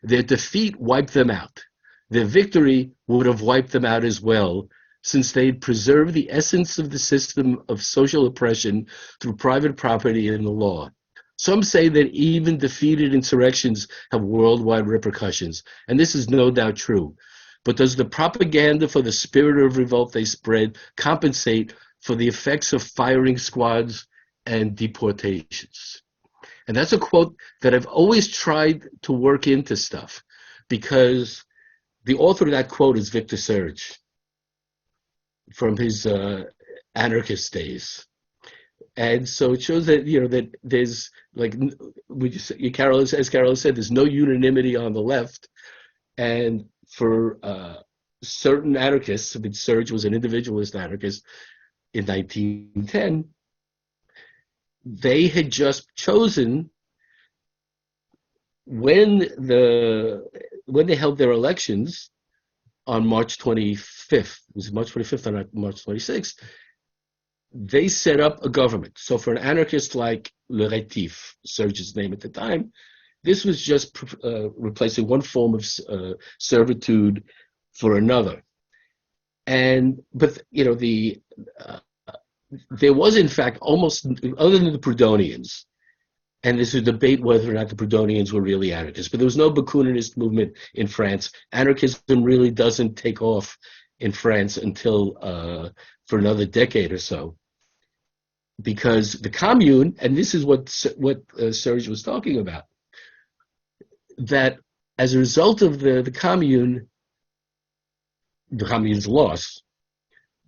Their defeat wiped them out. Their victory would have wiped them out as well, since they'd preserved the essence of the system of social oppression through private property and the law. Some say that even defeated insurrections have worldwide repercussions, and this is no doubt true. But does the propaganda for the spirit of revolt they spread compensate for the effects of firing squads and deportations? And that's a quote that I've always tried to work into stuff, because the author of that quote is Victor Serge from his anarchist days. And so it shows that, that there's, like, as Carolyn said, there's no unanimity on the left. And for certain anarchists, I mean, Serge was an individualist anarchist in 1910, they had just chosen, when they held their elections on March 25th, it was March 25th or March 26th, they set up a government. So for an anarchist like Le Rétif, Serge's name at the time, this was just replacing one form of servitude for another. But there was, in fact, almost, other than the Proudhonians, and there's a debate whether or not the Proudhonians were really anarchists, but there was no Bakuninist movement in France. Anarchism really doesn't take off in France until for another decade or so, because the Commune, and this is what Serge was talking about, that as a result of the Commune's loss,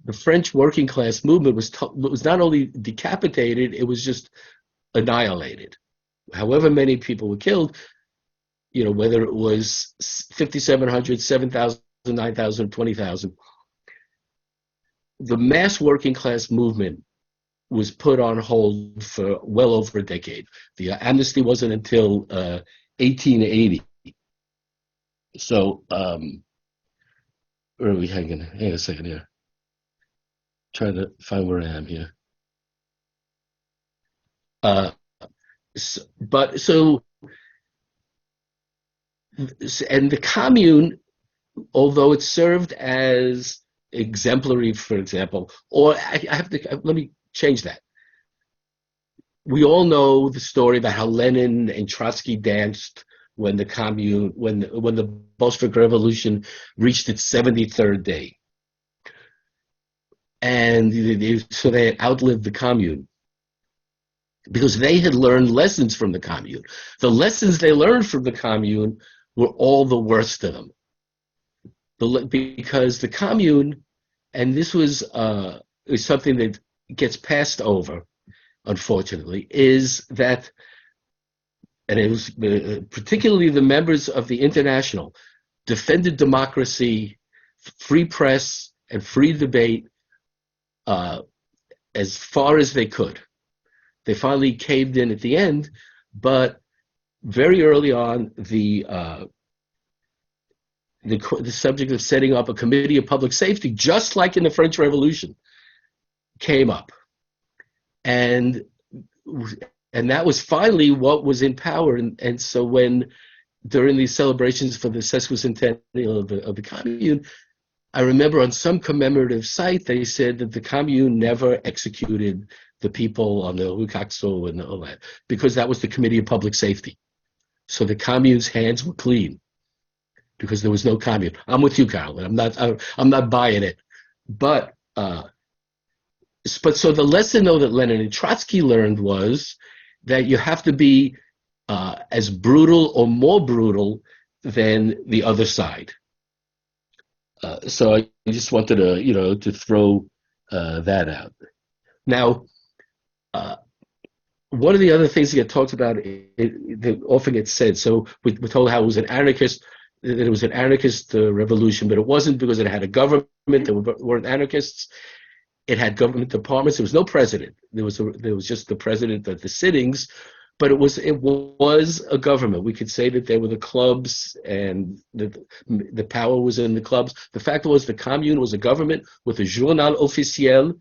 the French working class movement was not only decapitated, it was just annihilated. However many people were killed, whether it was 5,700, 7,000, 9,000, 20,000, the mass working class movement was put on hold for well over a decade. The amnesty wasn't until 1880. So, where are we hanging? Hang on a second here. Trying to find where I am here. And the Commune, although it served as exemplary, for example, or let me change that. We all know the story about how Lenin and Trotsky danced when the commune, when the Bolshevik Revolution reached its 73rd day, and so they had outlived the commune because they had learned lessons from the commune. The lessons they learned from the commune were all the worst of them, because the commune, and this was is something that gets passed over, unfortunately, is that, and it was particularly the members of the International, defended democracy, free press, and free debate as far as they could. They finally caved in at the end, but very early on, the subject of setting up a committee of public safety, just like in the French Revolution, came up, and that was finally what was in power. And so when, during these celebrations for the sesquicentennial of the commune, I remember on some commemorative site they said that the commune never executed the people on the Rue Caxo and all that, because that was the Committee of Public Safety. So the commune's hands were clean because there was no commune. I'm with you, Carolyn. I'm not buying it. But so the lesson, though, that Lenin and Trotsky learned was that you have to be as brutal or more brutal than the other side. So I just wanted to, to throw that out. Now, one of the other things that get talked about, that often gets said, so we're told how it was an anarchist, that it was an anarchist revolution, but it wasn't, because it had a government. There weren't anarchists. It had government departments. There was no president. There was just the president at the sittings, but it was a government. We could say that there were the clubs, and the power was in the clubs. The fact was, the commune was a government with a journal officiel,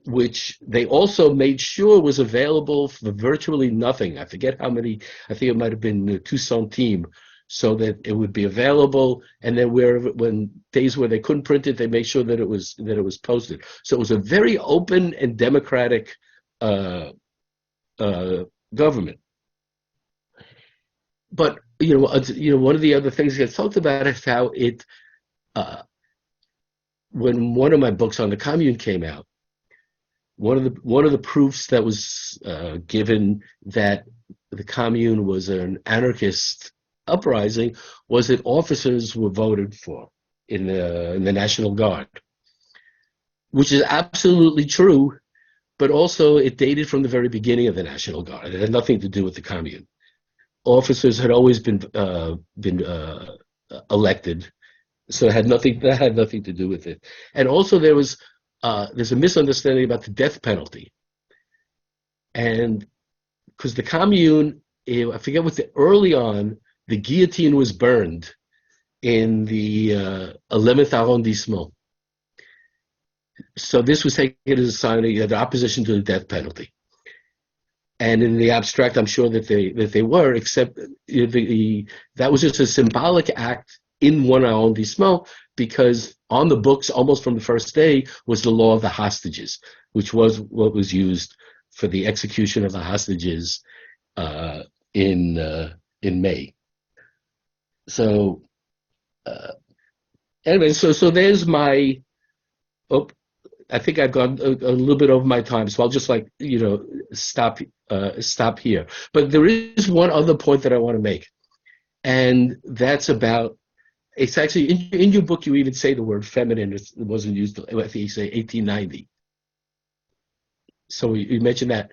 which they also made sure was available for virtually nothing. I forget how many. I think it might have been 2 centimes, so that it would be available. And then when days where they couldn't print it, they made sure that it was posted. So it was a very open and democratic government. But one of the other things that gets talked about is how it, when one of my books on the commune came out, one of the proofs that was given that the commune was an anarchist uprising was that officers were voted for in the National Guard, which is absolutely true, but also it dated from the very beginning of the National Guard. It had nothing to do with the commune. Officers had always been elected, so that had nothing to do with it. And also there's a misunderstanding about the death penalty, and because the commune, I forget what early on, the guillotine was burned in the 11th arrondissement. So this was taken as a sign of the opposition to the death penalty. And in the abstract, I'm sure that they were, except that was just a symbolic act in one arrondissement, because on the books, almost from the first day, was the law of the hostages, which was what was used for the execution of the hostages in May. So anyway, so there's my. Oh, I think I've gone a little bit over my time, so I'll just stop here. But there is one other point that I want to make, and that's about. It's actually in your book. You even say the word feminine. It wasn't used. I think you say 1890. So you mentioned that.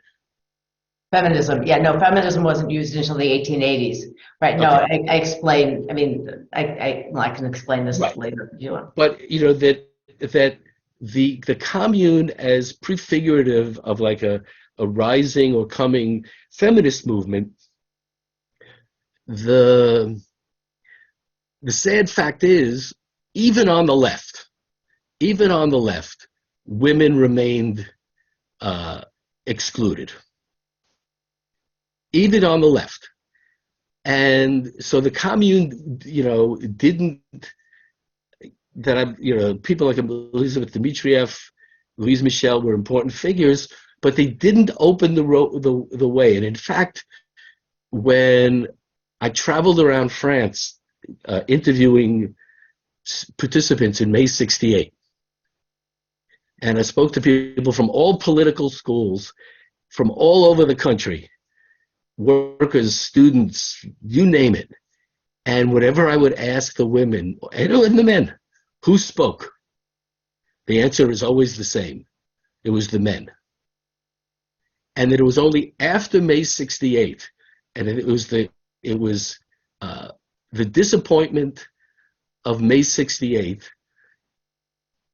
Feminism, yeah, no, feminism wasn't used until the 1880s. Right, no, Okay. I explained, I mean, I can explain this Right. later if you want. But that the commune, as prefigurative of like a rising or coming feminist movement, the sad fact is, even on the left, women remained excluded. Even on the left. And so the commune, didn't, people like Elizabeth Dmitrieff, Louise Michel were important figures, but they didn't open the way. And in fact, when I traveled around France interviewing participants in May 68. And I spoke to people from all political schools, from all over the country, workers, students, you name it. And whenever I would ask the women and the men, who spoke? The answer is always the same. It was the men. And that it was only after May 68, and it was the disappointment of May 68,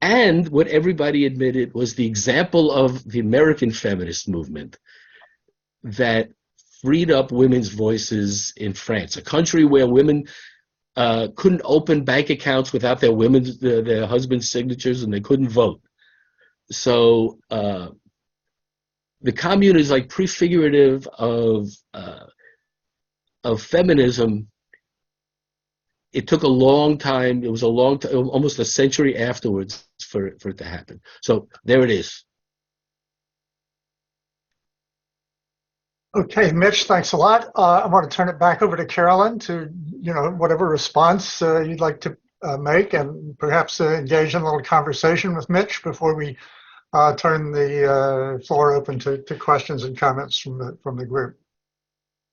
and what everybody admitted was the example of the American feminist movement that freed up women's voices in France, a country where women couldn't open bank accounts without their husbands' signatures, and they couldn't vote. So the Commune is like prefigurative of feminism. It took a long time. It was a long time, almost a century afterwards for it to happen. So there it is. Okay, Mitch, thanks a lot. I want to turn it back over to Carolyn to, whatever response you'd like to make, and perhaps engage in a little conversation with Mitch before we turn the floor open to questions and comments from the group.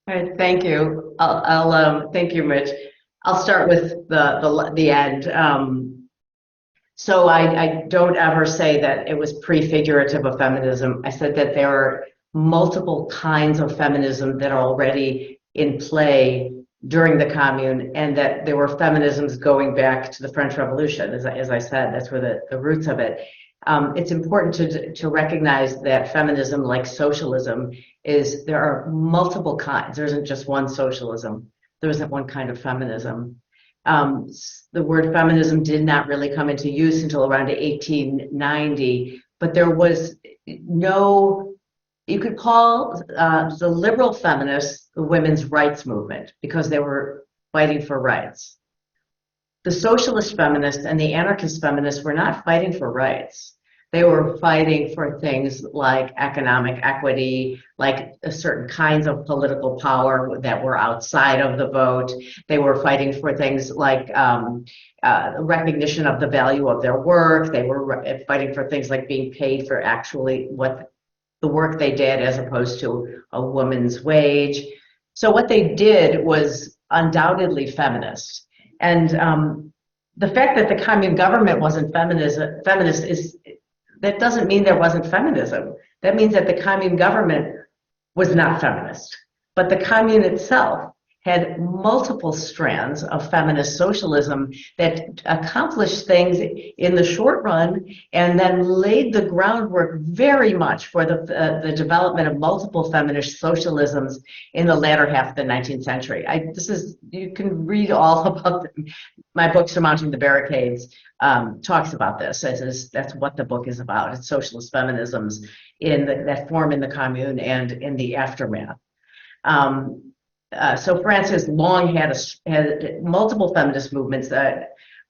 All right, thank you. I'll thank you, Mitch. I'll start with the end. So I don't ever say that it was prefigurative of feminism. I said that there are multiple kinds of feminism that are already in play during the Commune, and that there were feminisms going back to the French Revolution. As I said, that's where the roots of it. It's important to recognize that feminism, like socialism, there are multiple kinds. There isn't just one socialism. There isn't one kind of feminism. The word feminism did not really come into use until around 1890, but there was no, you could call the liberal feminists the women's rights movement, because they were fighting for rights. The socialist feminists and the anarchist feminists were not fighting for rights. They were fighting for things like economic equity, like certain kinds of political power that were outside of the vote. They were fighting for things like recognition of the value of their work. They were fighting for things like being paid for actually what the work they did, as opposed to a woman's wage. So what they did was undoubtedly feminist. And the fact that the Commune government wasn't feminist that doesn't mean there wasn't feminism. That means that the Commune government was not feminist. But the Commune itself had multiple strands of feminist socialism that accomplished things in the short run, and then laid the groundwork very much for the development of multiple feminist socialisms in the latter half of the 19th century. You can read all about my book, Surmounting the Barricades, talks about this. That's what the book is about. It's socialist feminisms that form in the Commune and in the aftermath. So France has long had multiple feminist movements.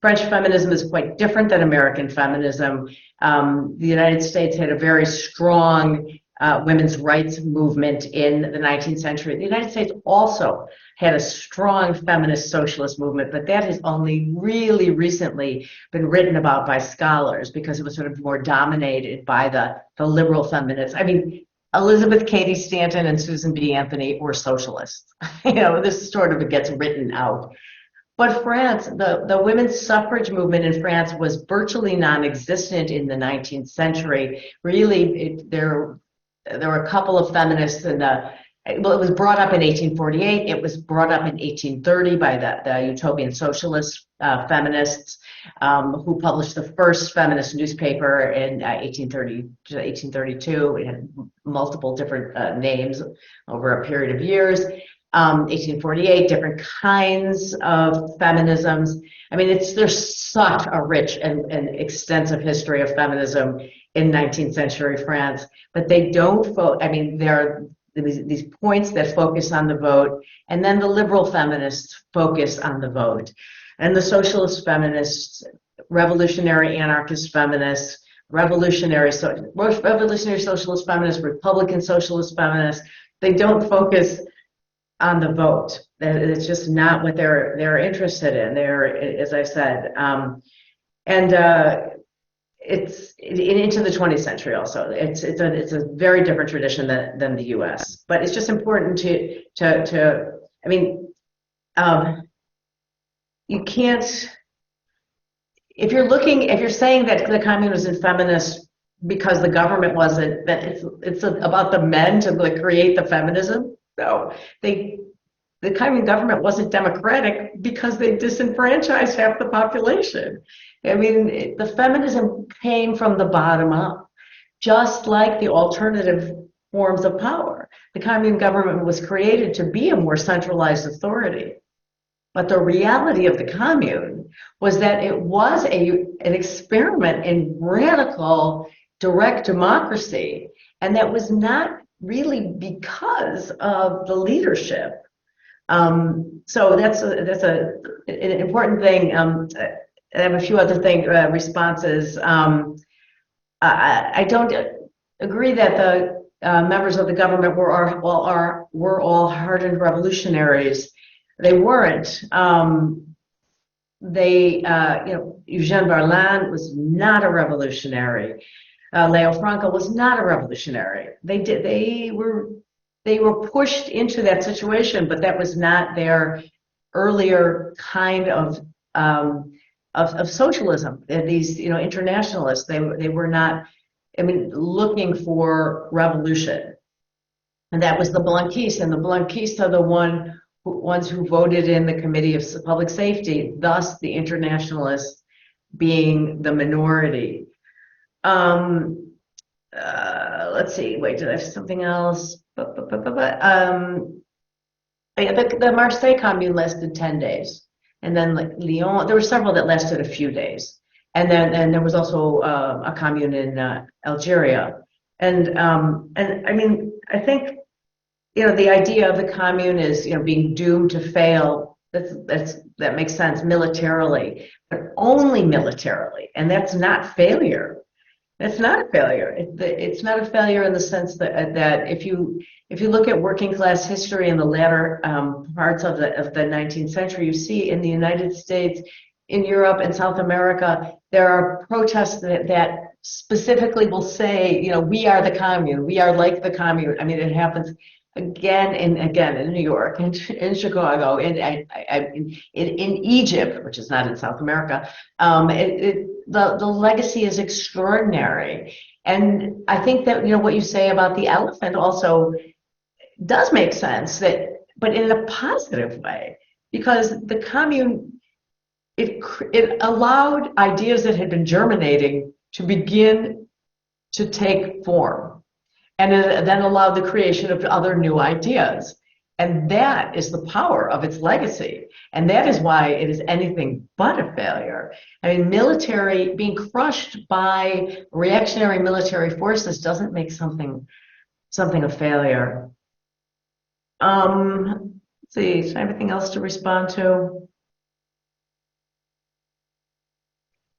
French feminism is quite different than American feminism. The United States had a very strong women's rights movement in the 19th century. The United States also had a strong feminist socialist movement, but that has only really recently been written about by scholars, because it was sort of more dominated by the liberal feminists. I mean, Elizabeth Cady Stanton and Susan B. Anthony were socialists. This sort of gets written out. But France, the women's suffrage movement in France was virtually non-existent in the 19th century. Really, there were a couple of feminists it was brought up in 1848. It was brought up in 1830 by the utopian socialist feminists who published the first feminist newspaper in 1830 to 1832. It had multiple different names over a period of years. 1848, different kinds of feminisms. I mean, there's such a rich and extensive history of feminism in 19th century France, but they don't there are these points that focus on the vote, and then the liberal feminists focus on the vote. And the socialist feminists, revolutionary anarchist feminists, revolutionary socialist feminists, Republican socialist feminists, they don't focus on the vote. That it's just not what they're interested in. They're, as I said, it's into the 20th century also. It's a very different tradition than the U.S. But it's just important to I mean, you can't, if you're saying that the commune was feminist because the government wasn't, that it's about the men to like create the feminism. No, the commune government wasn't democratic because they disenfranchised half the population. I mean, the feminism came from the bottom up, just like the alternative forms of power. The commune government was created to be a more centralized authority. But the reality of the commune was that it was an experiment in radical direct democracy, and that was not really because of the leadership. So that's an important thing. I have a few other responses. I don't agree that the members of the government were all hardened revolutionaries. They weren't. Eugène Barlan was not a revolutionary. Leo Franco was not a revolutionary. They were pushed into that situation, but that was not their earlier kind of socialism. These, internationalists, they were not, looking for revolution. And that was the Blanquistes, and the Blanquistes are the ones who voted in the Committee of Public Safety, thus the internationalists being the minority. Let's see, wait, did I have something else? The Marseille Commune lasted 10 days. And then like Lyon, there were several that lasted a few days. And then there was also a commune in Algeria. And I think, the idea of the commune is, being doomed to fail. That makes sense militarily, but only militarily. And that's not failure. That's not a failure. It's not a failure in the sense that if you look at working class history in the latter parts of the 19th century, you see in the United States, in Europe and South America, there are protests that specifically will say, we are the commune, we are like the commune. It happens again and again in New York, in Chicago, in Egypt, which is not in South America. The legacy is extraordinary. And I think that, what you say about the elephant also does make sense, but in a positive way, because the commune, it allowed ideas that had been germinating to begin to take form, and it then allowed the creation of other new ideas. And that is the power of its legacy. And that is why it is anything but a failure. Military, being crushed by reactionary military forces doesn't make something a failure. Let's see, is there anything else to respond to?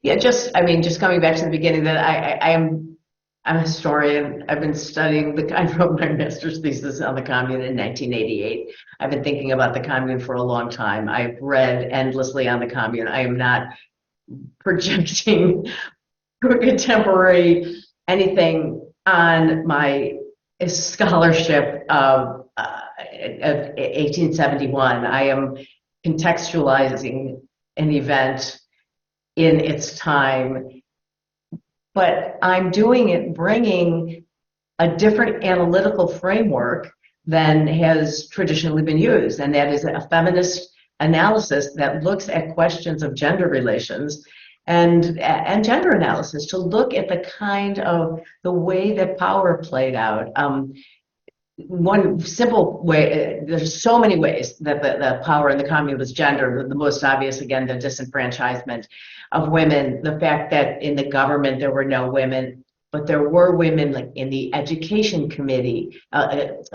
Yeah, just coming back to the beginning, that I'm a historian. I've been studying I wrote my master's thesis on the commune in 1988. I've been thinking about the commune for a long time. I've read endlessly on the commune. I am not projecting contemporary anything on my scholarship of 1871. I am contextualizing an event in its time, but I'm doing it bringing a different analytical framework than has traditionally been used, and that is a feminist analysis that looks at questions of gender relations and gender analysis, to look at the way that power played out. One simple way, there's so many ways that the power in the commune was gender. The most obvious, again, the disenfranchisement of women, the fact that in the government there were no women, but there were women, like in the education committee, let's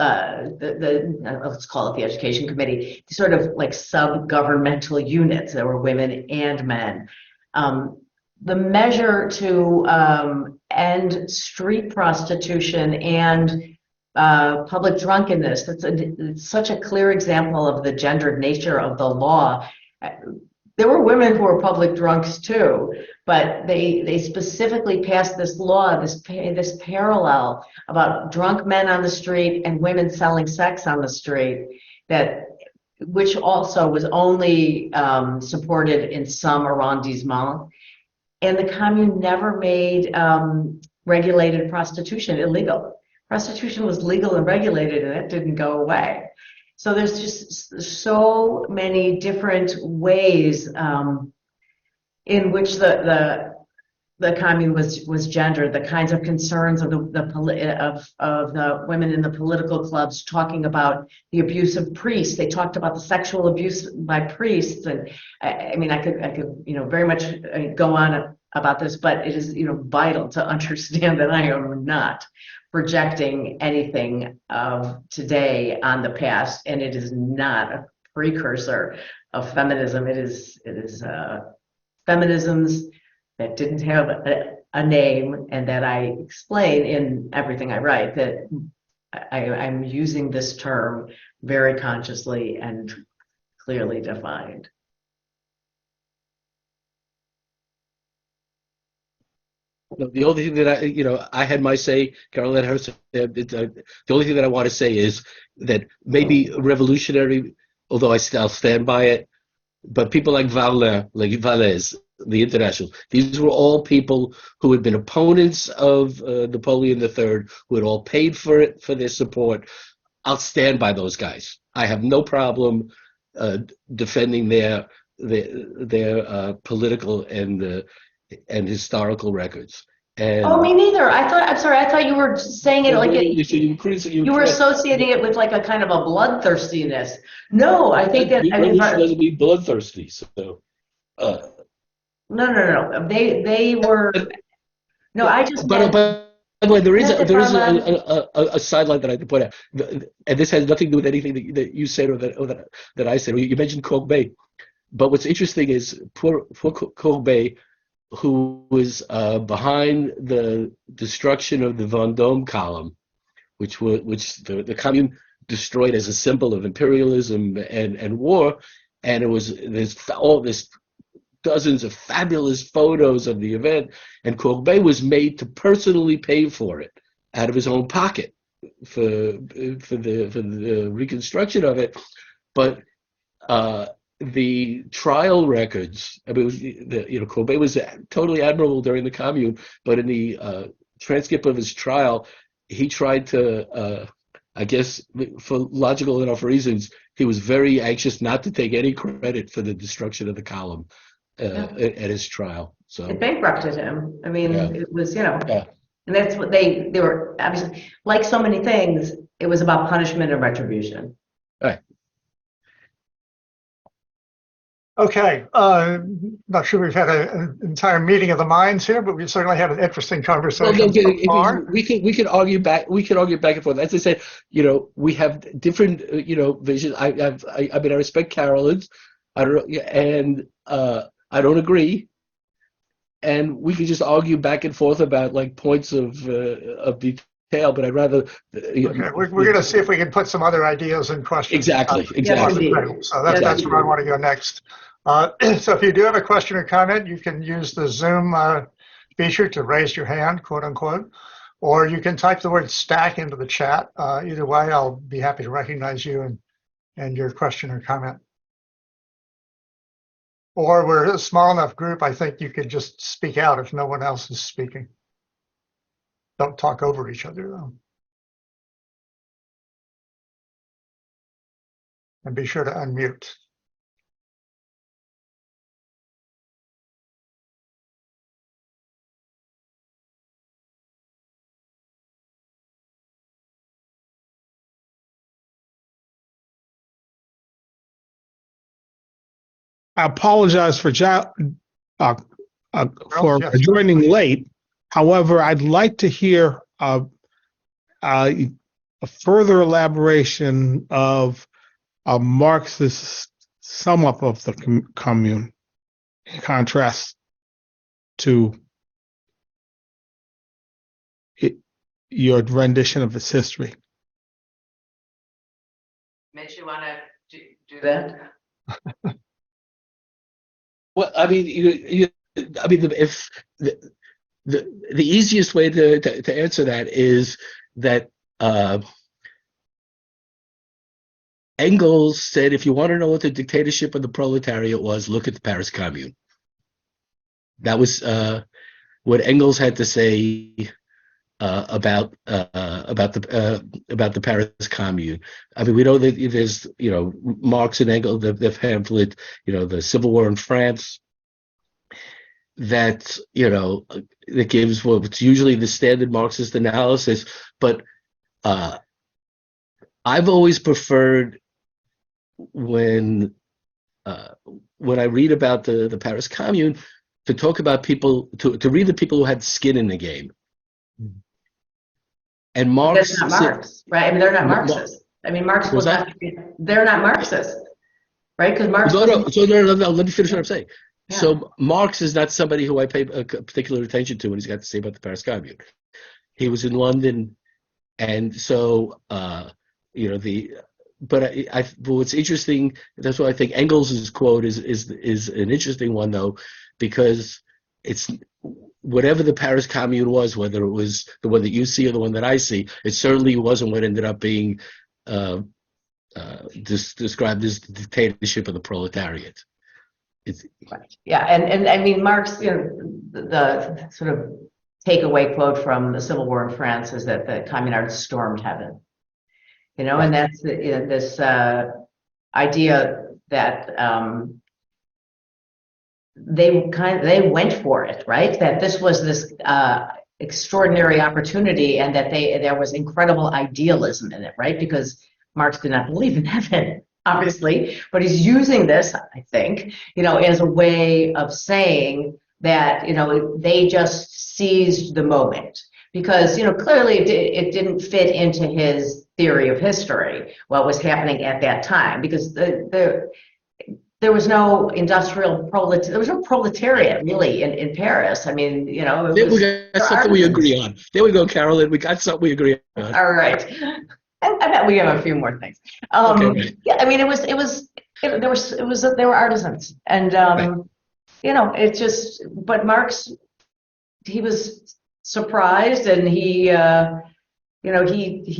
call it the education committee, sort of like sub-governmental units. There were women and men. The measure to end street prostitution and public drunkenness. It's such a clear example of the gendered nature of the law. There were women who were public drunks too, but they specifically passed this law, this parallel about drunk men on the street and women selling sex on the street, which also was only supported in some arrondissements. And the Commune never made regulated prostitution illegal. Prostitution was legal and regulated, and it didn't go away. So there's just so many different ways in which the Commune was gendered. The kinds of concerns of the women in the political clubs talking about the abuse of priests. They talked about the sexual abuse by priests, and I mean I could very much go on about this, but it is vital to understand that I am not projecting anything of today on the past, and it is not a precursor of feminism. It is feminisms that didn't have a name, and that I explain in everything I write, that I'm using this term very consciously and clearly defined. The only thing that I had my say, Carolyn had her say. The only thing that I want to say is that maybe revolutionary, although I'll stand by it, but people like Valles, the International, these were all people who had been opponents of Napoleon III, who had all paid for it, for their support. I'll stand by those guys. I have no problem defending their political and historical records. And me neither. I'm sorry. I thought you were saying it like you were associating it with like a kind of a bloodthirstiness. No, I think that revolution doesn't mean bloodthirsty. So no. They were. No, I just. But by the way, there is a sideline that I have to point out, and this has nothing to do with anything that you said or that I said. You mentioned Courbet, but what's interesting is poor Courbet, who was behind the destruction of the Vendôme column, which the Commune destroyed as a symbol of imperialism and war, and there's all this dozens of fabulous photos of the event, and Courbet was made to personally pay for it out of his own pocket for the reconstruction of it, but the trial records, I mean, Courbet was totally admirable during the Commune, but in the transcript of his trial, he tried to, I guess, for logical enough reasons, he was very anxious not to take any credit for the destruction of the column at his trial. So it bankrupted him. I mean, it was, and that's what they were obviously, like so many things, it was about punishment and retribution. Right. Okay, not sure we've had an entire meeting of the minds here, but we've certainly had an interesting conversation so far. We could argue back. We could argue back and forth. As I said, we have different, visions. I mean, I respect Carolyn's. I don't agree, and we could just argue back and forth about like points of detail. But I'd rather. Okay, we're going to see if we can put some other ideas and questions. Exactly. So that's where I want to go next. So if you do have a question or comment, you can use the Zoom feature to raise your hand, quote unquote, or you can type the word stack into the chat. Either way, I'll be happy to recognize you and your question or comment. Or we're a small enough group, I think you could just speak out if no one else is speaking. Don't talk over each other, though. And be sure to unmute. I apologize for joining late. However, I'd like to hear a further elaboration of a Marxist sum up of the Commune in contrast to your rendition of its history. Mitch, you want to do that? Well, I mean, I mean, if the easiest way to answer that is that Engels said, if you want to know what the dictatorship of the proletariat was, look at the Paris Commune. That was what Engels had to say about the Paris Commune. I mean, we know that there's, Marx and Engels, the pamphlet, the Civil War in France, that that gives what's usually the standard Marxist analysis. But I've always preferred when I read about the Paris Commune to talk about people, to read the people who had skin in the game. And Marx, that's not Marx, right? I mean, they're not Marxists. I mean, Marx was not. They're not Marxists, right? Because Marx. No, let me finish what I'm saying. Yeah. So Marx is not somebody who I pay particular attention to when he's got to say about the Paris Commune. He was in London, and so but what's interesting, that's why I think Engels' quote is an interesting one, though, because it's whatever the Paris Commune was, whether it was the one that you see or the one that I see, it certainly wasn't what ended up being described as the dictatorship of the proletariat. Right. Yeah, and I mean, Marx, the sort of takeaway quote from the Civil War in France is that the communards stormed heaven. Right. And that's this idea that they went for it, right? That this was this extraordinary opportunity, and that there was incredible idealism in it, right? Because Marx did not believe in heaven, obviously, but he's using this, I think, as a way of saying that, they just seized the moment. Because, clearly it didn't fit into his theory of history, what was happening at that time, because there was no there was no proletariat really in Paris. I mean, that's something we agree on. There we go, Carolyn. We got something we agree on. All right. I bet we have a few more things. Okay, right. Yeah, I mean, there were artisans, and right. But Marx, he was surprised, and he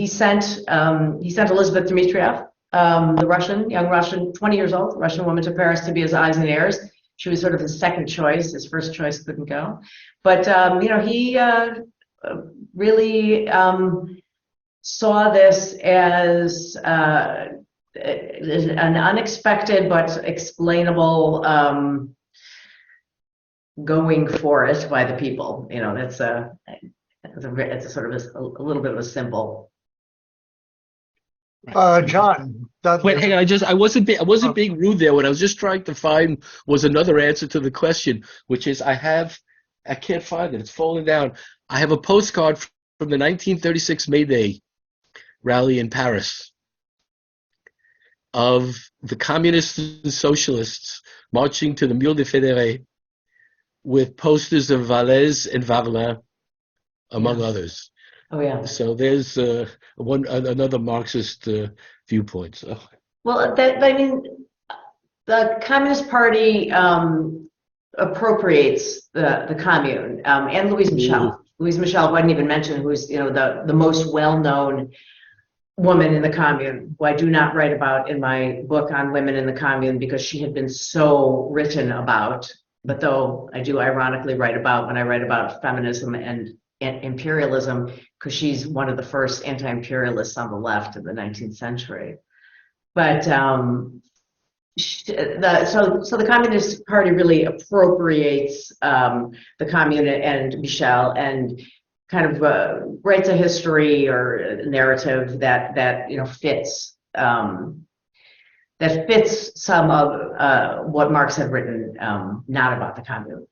sent Elizabeth Dmitriev, the young Russian, 20 years old, Russian woman, to Paris to be his eyes and ears. She was sort of his second choice. His first choice couldn't go, but he really saw this as an unexpected but explainable going for it by the people. It's a sort of a little bit of a symbol. John. Wait, hang on. I wasn't being rude there. What I was just trying to find was another answer to the question, which is I can't find it. It's fallen down. I have a postcard from the 1936 May Day rally in Paris of the communists and socialists marching to the Mur des Fédérés with posters of Valais and Varlin, among others. Oh yeah. So there's another Marxist viewpoint. So. Well, the Communist Party appropriates the Commune, and Louise Michel. Ooh. Louise Michel wasn't even mentioned, who's the most well-known woman in the Commune, who I do not write about in my book on women in the Commune because she had been so written about. But though I do ironically write about when I write about feminism and imperialism, because she's one of the first anti-imperialists on the left in the 19th century. But so the Communist Party really appropriates the Commune and Michel and kind of writes a history or a narrative that fits some of what Marx had written, not about the Commune.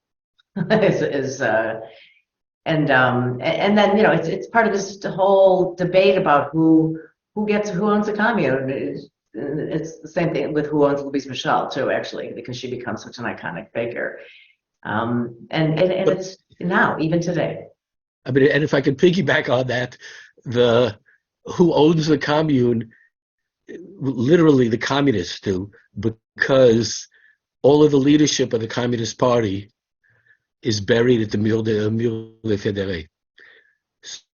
And then it's part of this whole debate about who owns the Commune. It's the same thing with who owns Louise Michel too, actually, because she becomes such an iconic figure. And it's now, even today. I mean, and if I could piggyback on that, who owns the Commune literally the communists do, because all of the leadership of the Communist Party is buried at the Mur des Fédérés.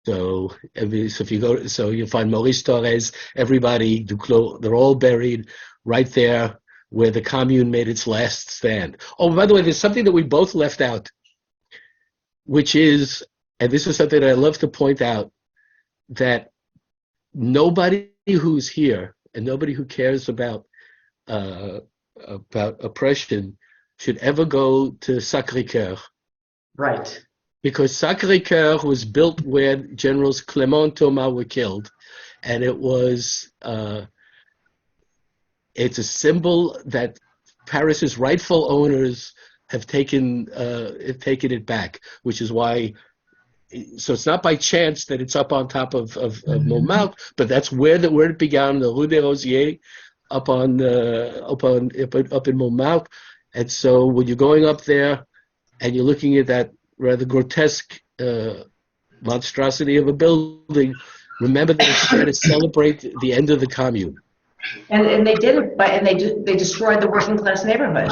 So, I mean, so if you go, so you find Maurice Thorez, everybody, Duclos, they're all buried right there where the Commune made its last stand. Oh, by the way, there's something that we both left out, which is, and this is something that I love to point out, that nobody who's here and nobody who cares about oppression should ever go to Sacré-Cœur. Right. Because Sacré-Cœur was built where Generals Clément Thomas were killed, and it was it's a symbol that Paris's rightful owners have taken it back, which is why. So it's not by chance that it's up on top of Montmartre, but that's where it began, the Rue des Rosiers, up in Montmartre. And so when you're going up there and you're looking at that rather grotesque monstrosity of a building, remember that it's there to celebrate the end of the Commune. And they did it they destroyed the working class neighborhood.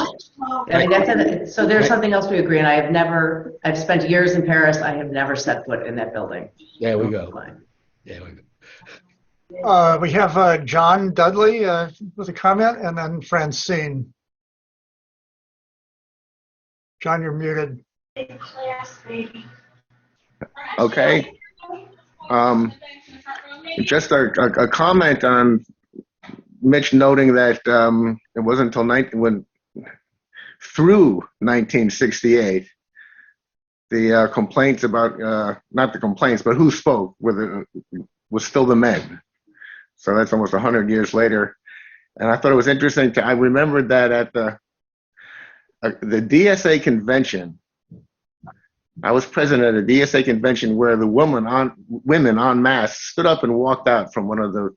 I mean, so there's something else we agree on. I've spent years in Paris. I have never set foot in that building. There we go. There we go. We have John Dudley with a comment, and then Francine. John, you're muted. Okay. Just a comment on Mitch noting that it wasn't until through 1968, the complaints about, not the complaints, but who spoke was still the men. So that's almost 100 years later. And I thought it was interesting. I remembered that at the DSA convention, I was present at a DSA convention where the women en masse stood up and walked out from one of the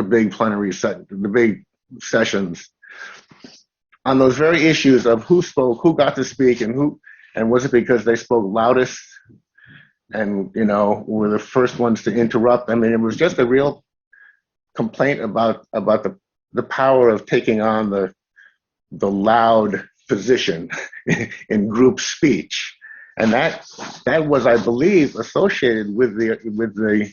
big the big sessions on those very issues of who spoke, who got to speak, and was it because they spoke loudest and, were the first ones to interrupt? I mean, it was just a real complaint about the power of taking on the loud position in group speech. And that was, I believe, associated with the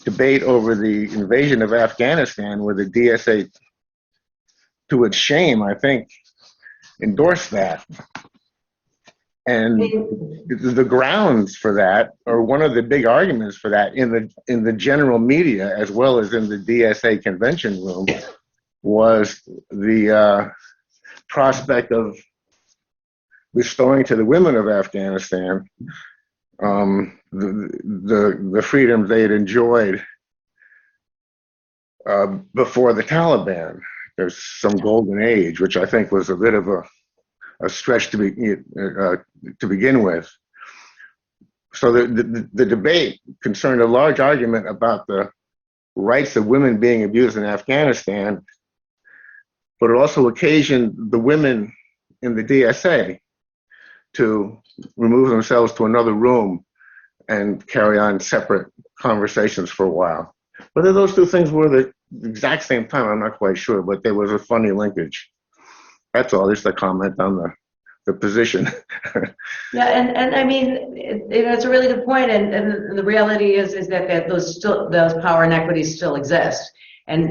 debate over the invasion of Afghanistan, where the DSA, to its shame, I think, endorsed that. And the grounds for that, or one of the big arguments for that in the general media, as well as in the DSA convention room, was the prospect of restoring to the women of Afghanistan the freedoms they had enjoyed before the Taliban. There's some golden age, which I think was a bit of a stretch to begin with. So the debate concerned a large argument about the rights of women being abused in Afghanistan, but it also occasioned the women in the DSA to remove themselves to another room and carry on separate conversations for a while. Whether those two things were the exact same time, I'm not quite sure, but there was a funny linkage. That's all, just a comment on the position. Yeah, and I mean, it's a really good point, and the reality is that those power inequities still exist, and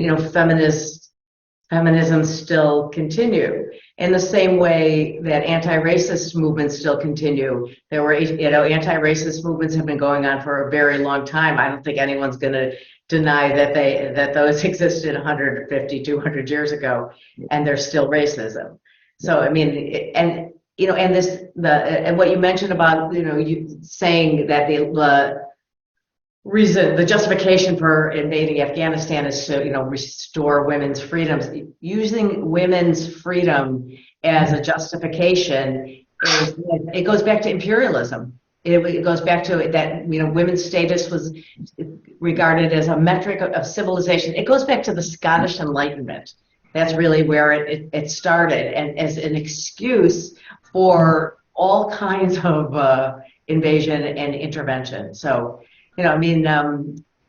feminism still continue in the same way that anti-racist movements still continue. There were, anti-racist movements have been going on for a very long time. I don't think anyone's going to deny that those existed 150, 200 years ago, and there's still racism. So I mean, and what you mentioned about you saying that the justification for invading Afghanistan is to restore women's freedoms. Using women's freedom as a justification it goes back to imperialism. It goes back to that women's status was regarded as a metric of civilization. It goes back to the Scottish Enlightenment. That's really where it started, and as an excuse for all kinds of invasion and intervention. So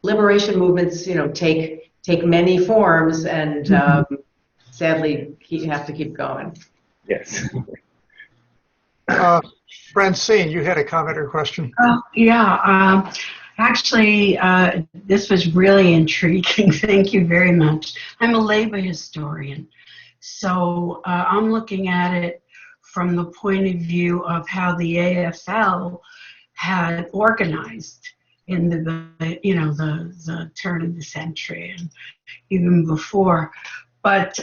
liberation movements take take many forms, and sadly, you have to keep going. Yes. Francine, you had a comment or question? Yeah, actually, this was really intriguing. Thank you very much. I'm a labor historian, so I'm looking at it from the point of view of how the AFL had organized in the turn of the century and even before. But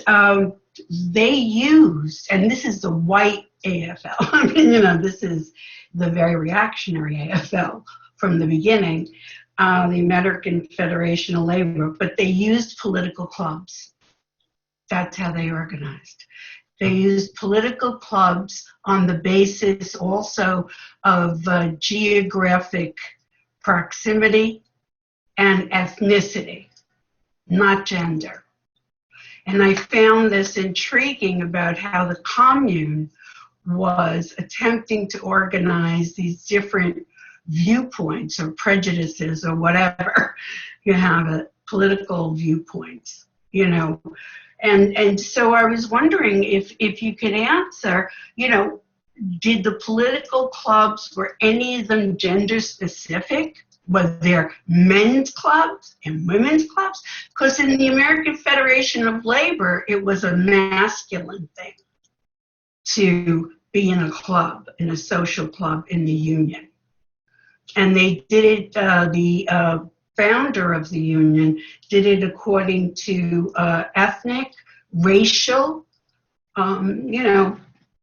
they used, and this is the white AFL, I mean, this is the very reactionary AFL from the beginning, the American Federation of Labor, but they used political clubs. That's how they organized. They used political clubs on the basis also of geographic proximity and ethnicity, not gender. And I found this intriguing about how the Commune was attempting to organize these different viewpoints or prejudices or whatever you have, political viewpoints, And so I was wondering if you could answer, did the political clubs, were any of them gender specific? Was there men's clubs and women's clubs? Because in the American Federation of Labor, it was a masculine thing to be in a club, in a social club in the union. And they did it, the founder of the union did it according to ethnic, racial,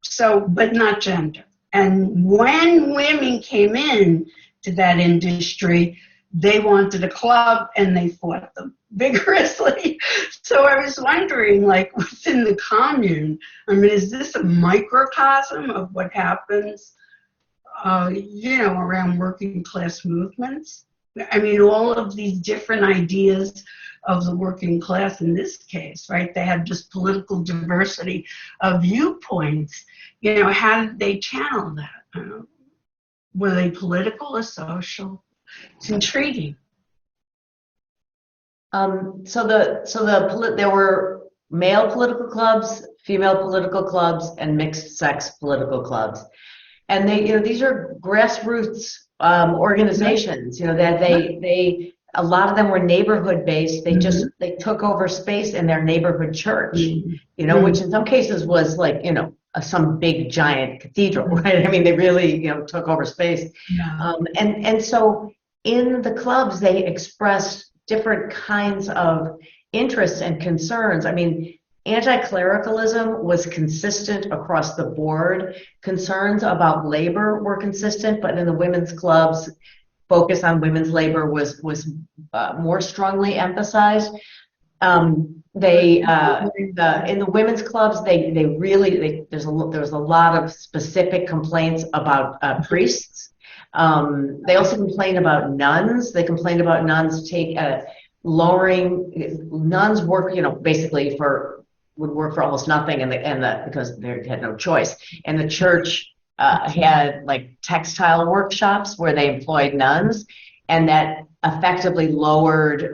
so, but not gender. And when women came in to that industry, they wanted a club and they fought them vigorously. So I was wondering, what's in the Commune? I mean, is this a microcosm of what happens, around working class movements? I mean, all of these different ideas of the working class in this case, right? They had just political diversity of viewpoints. How did they channel that? Were they political or social? It's intriguing. There were male political clubs, female political clubs, and mixed sex political clubs, and these are grassroots organizations. That they a lot of them were neighborhood based. They they took over space in their neighborhood church. Which in some cases was some big giant cathedral, right? I mean, they really took over space. Yeah. And so in the clubs, they expressed different kinds of interests and concerns. I mean, anti-clericalism was consistent across the board. Concerns about labor were consistent, but in the women's clubs, focus on women's labor was more strongly emphasized. In the women's clubs, there was a lot of specific complaints about priests. They also complained about nuns. They complained about nuns lowering nuns work, basically would work for almost nothing, because they had no choice. And the church had textile workshops where they employed nuns, and that effectively lowered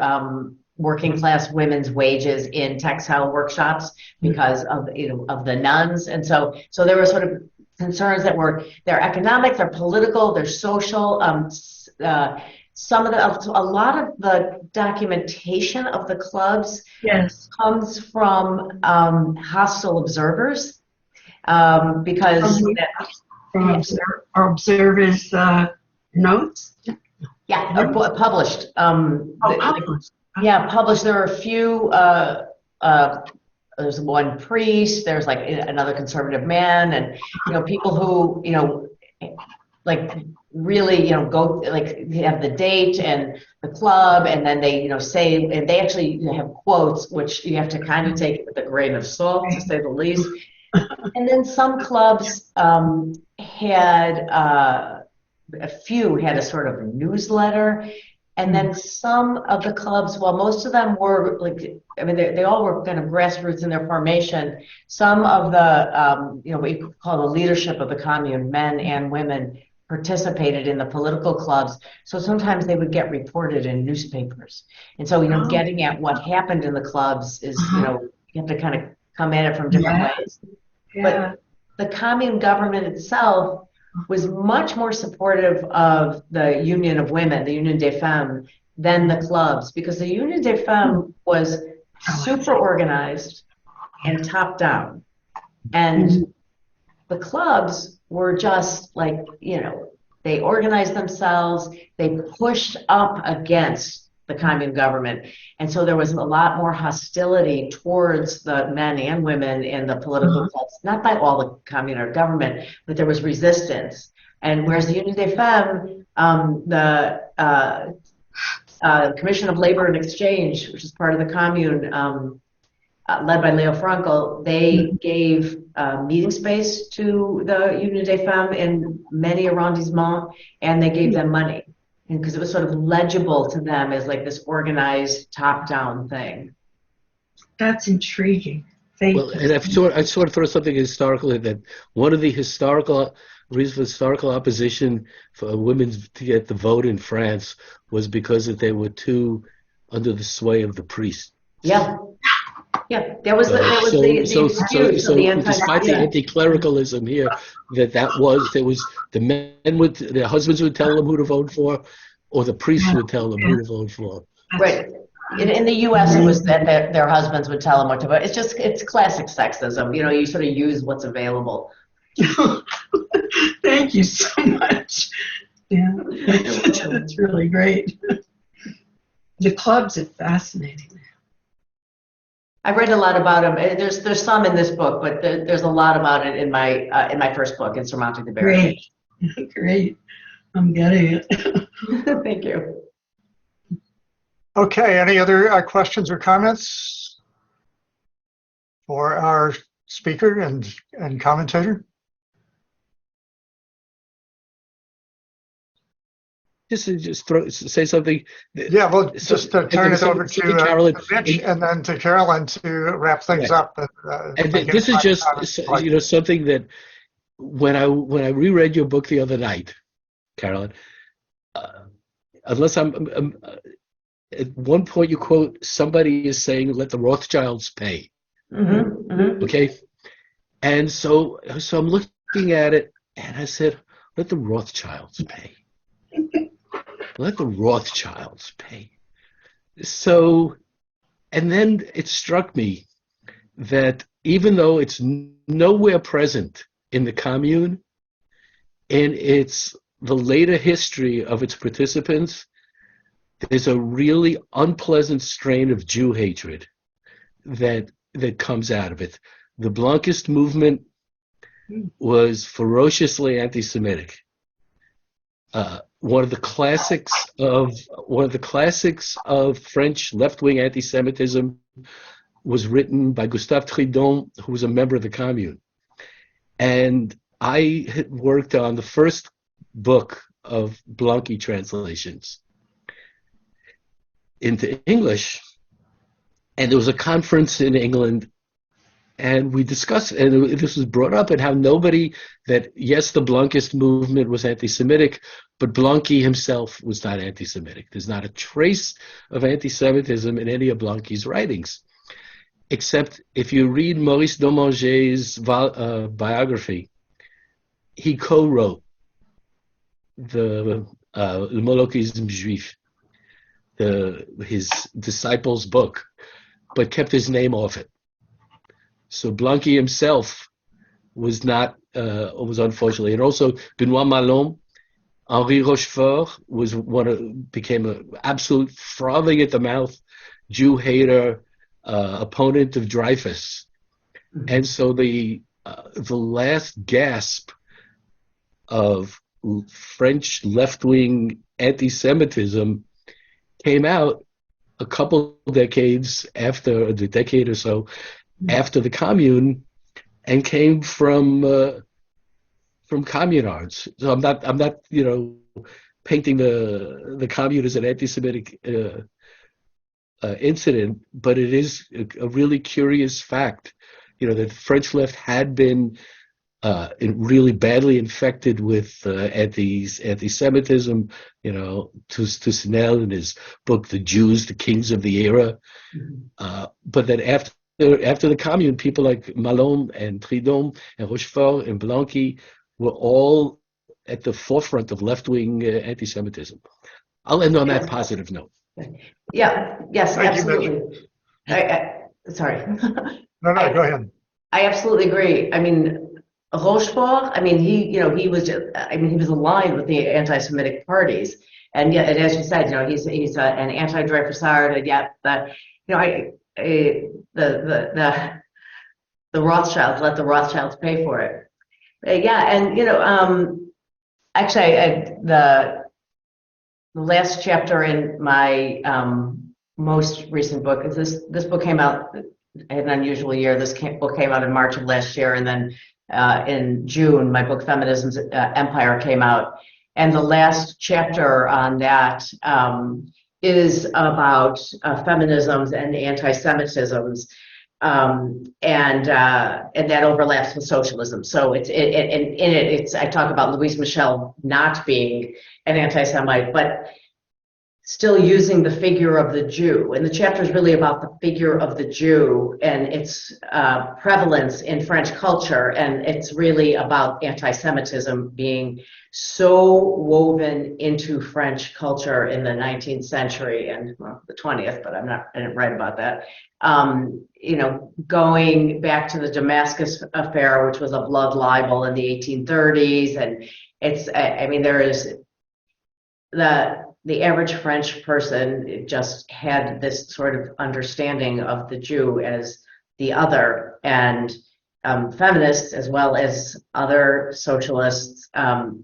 working class women's wages in textile workshops because of the nuns. And so there were sort of concerns that they're economic, they're political, they're social. A lot of the documentation of the clubs comes from hostile observers, because observers' notes. Published. Published. Published. There are a few. There's one priest. There's another conservative man, and people who really go have the date and the club, and then they say, and they actually have quotes which you have to kind of take with a grain of salt, to say the least. And then some clubs had a few had a sort of newsletter. And then some of the clubs, while most of them were they all were kind of grassroots in their formation. Some of the, what you call the leadership of the Commune, men and women, participated in the political clubs. So sometimes they would get reported in newspapers. And so, Oh. getting at what happened in the clubs is, Uh-huh. you have to kind of come at it from different Yeah. ways. Yeah. But the commune government itself was much more supportive of the Union of Women, the Union des Femmes, than the clubs, because the Union des Femmes was super organized and top down. And the clubs were just like, they organized themselves, they pushed up against the commune government. And so there was a lot more hostility towards the men and women in the political clubs, not by all the commune government, but there was resistance. And whereas the Union des Femmes, the Commission of Labor and Exchange, which is part of the commune, led by Leo Frankel, they gave meeting space to the Union des Femmes in many arrondissements, and they gave them money, and because it was sort of legible to them as like this organized top-down thing. That's intriguing. Thank Well, you. and I sort of throw something historical in that one of the historical reasons for historical opposition for women to get the vote in France was because that they were too under the sway of the priest. Yeah. Yeah, there was the excuse of the despite the anti-clericalism here, their husbands would tell them who to vote for, or the priests would tell them who to vote for. Right. In the U.S., it was that their husbands would tell them what to vote. It's classic sexism. You sort of use what's available. Thank you so much. Yeah, that's really great. The clubs are fascinating. I read a lot about them. There's some in this book, but there's a lot about it in my first book, in Surmounting the Barricade. Great. I'm getting it. Thank you. Okay, any other questions or comments for our speaker and commentator? Just say something. Yeah, well, just turn it over to Carolyn, Mitch and then to Carolyn to wrap things up. And this is just something that when I reread your book the other night, Carolyn, unless I'm at one point you quote somebody is saying, "Let the Rothschilds pay." Mm-hmm, mm-hmm. Okay, and so I'm looking at it and I said, "Let the Rothschilds pay." Let the Rothschilds pay. So, and then it struck me that even though it's nowhere present in the commune, in the later history of its participants, there's a really unpleasant strain of Jew hatred that comes out of it. The Blankist movement was ferociously anti-Semitic. One of the classics of French left-wing anti-Semitism was written by Gustave Tridon, who was a member of the Commune. And I had worked on the first book of Blanqui translations into English, and there was a conference in England, and we discussed, and this was brought up, and how yes, the Blankist movement was anti-Semitic, but Blanqui himself was not anti-Semitic. There's not a trace of anti-Semitism in any of Blanqui's writings, except if you read Maurice Domanger's biography, he co-wrote the Le Molokisme Juif, his disciples' book, but kept his name off it. So Blanqui himself was unfortunately, and also Benoît Malon, Henri Rochefort became an absolute frothing at the mouth Jew hater, opponent of Dreyfus, and so the last gasp of French left-wing anti-Semitism came out a decade or so after the Commune, and came from communards. So I'm not painting the Commune as an anti-Semitic incident, but it is a really curious fact, that the French left had been really badly infected with anti-Semitism. You know, Tusnel in his book *The Jews, the Kings of the Era*. But then after the Commune, people like Malone and Tridon and Rochefort and Blanqui were all at the forefront of left-wing anti-Semitism. I'll end on that positive note. Yeah, yes, Thank you, Mitch. absolutely. Sorry. No, go ahead. I absolutely agree. I mean, Rochefort, I mean, he was aligned with the anti-Semitic parties. And yet, and as you said, he's an anti-Dreyfusard, and yet that, the Rothschilds let the Rothschilds pay for it. Yeah, and actually, the last chapter in my most recent book is this book came out. I had an unusual year. Book came out in March of last year, and then in June, my book Feminism's Empire came out. And the last chapter on that is about feminisms and anti-Semitisms, and that overlaps with socialism. So in it, I talk about Louise Michel not being an anti-Semite, but still using the figure of the Jew. And the chapter is really about the figure of the Jew and its prevalence in French culture. And it's really about anti-Semitism being so woven into French culture in the 19th century and the 20th, but I didn't write about that. Going back to the Damascus affair, which was a blood libel in the 1830s. And there is the average French person just had this sort of understanding of the Jew as the other, and feminists as well as other socialists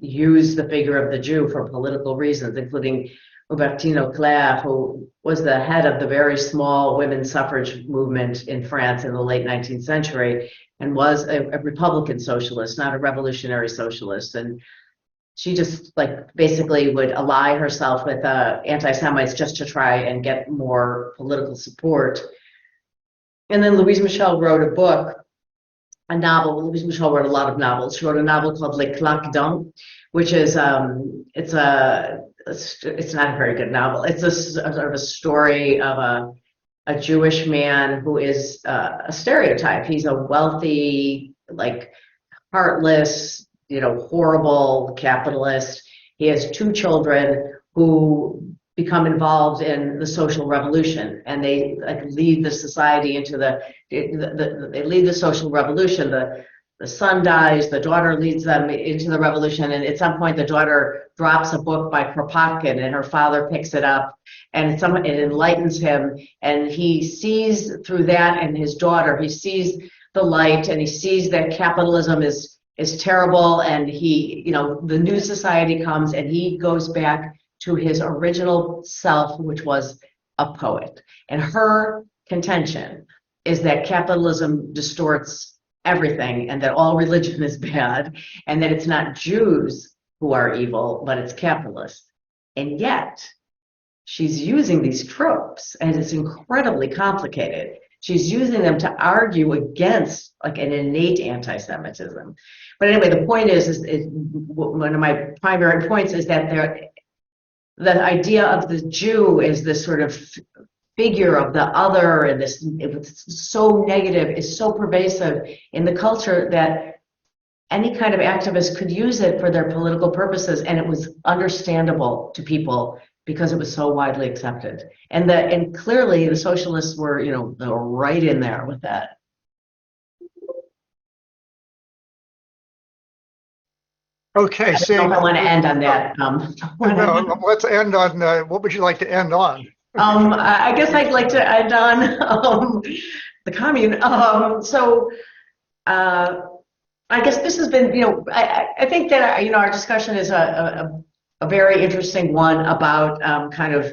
use the figure of the Jew for political reasons, including Hubertine Auclair, who was the head of the very small women's suffrage movement in France in the late 19th century and was a Republican socialist, not a revolutionary socialist. And she just basically would ally herself with anti-Semites just to try and get more political support. And then Louise Michel wrote a book, a novel. Louise Michel wrote a lot of novels. She wrote a novel called Les Claques d'An, which is it's not a very good novel. It's a sort of a story of a Jewish man who is a stereotype. He's a wealthy, heartless, horrible capitalist. He has two children who become involved in the social revolution, and they lead the society into they lead the social revolution. The son dies, the daughter leads them into the revolution, and at some point the daughter drops a book by Kropotkin, and her father picks it up, and it enlightens him, and he sees through that and his daughter, he sees the light, and he sees that capitalism is terrible, and the new society comes, and he goes back to his original self, which was a poet. And her contention is that capitalism distorts everything, and that all religion is bad, and that it's not Jews who are evil, but it's capitalists. And yet, she's using these tropes, and it's incredibly complicated. She's using them to argue against an innate anti-Semitism. But anyway, the point is one of my primary points is that the idea of the Jew is this sort of figure of the other, and it's so negative, is so pervasive in the culture that any kind of activist could use it for their political purposes, and it was understandable to people because it was so widely accepted. And clearly the socialists were, they were right in there with that. Okay, I don't know if I want to end on that. No, let's end on, what would you like to end on? I guess I'd like to end on the Commune. I guess this has been, I think that, our discussion is a very interesting one about kind of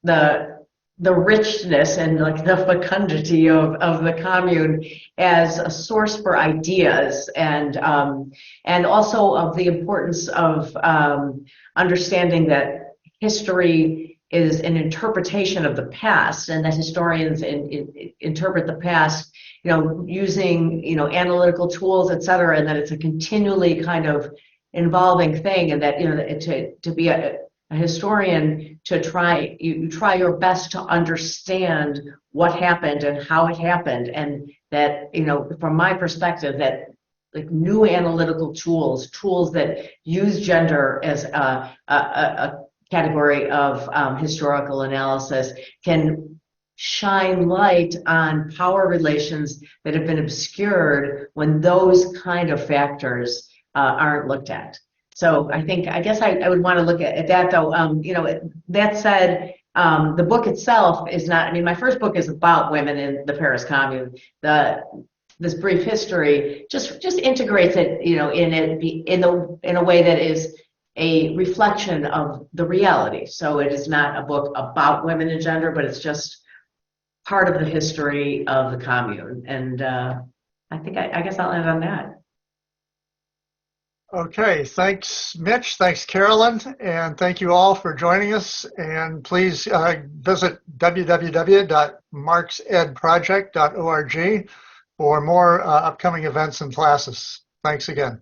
the richness and the fecundity of the Commune as a source for ideas, and also of the importance of understanding that history is an interpretation of the past, and that historians interpret the past, using, analytical tools, et cetera, and that it's a continually kind of involving thing, and that, to be a historian, you try your best to understand what happened and how it happened, and that, from my perspective, that like new analytical tools that use gender as a category of historical analysis can shine light on power relations that have been obscured when those kind of factors aren't looked at. So I guess I would want to look at that, though. That said, the book itself is not, I mean, my first book is about women in the Paris Commune. This brief history just integrates it, in a way that is a reflection of the reality. So it is not a book about women and gender, but it's just part of the history of the commune. And I guess I'll end on that. Okay, thanks, Mitch. Thanks, Carolyn. And thank you all for joining us. And please visit www.marxedproject.org for more upcoming events and classes. Thanks again.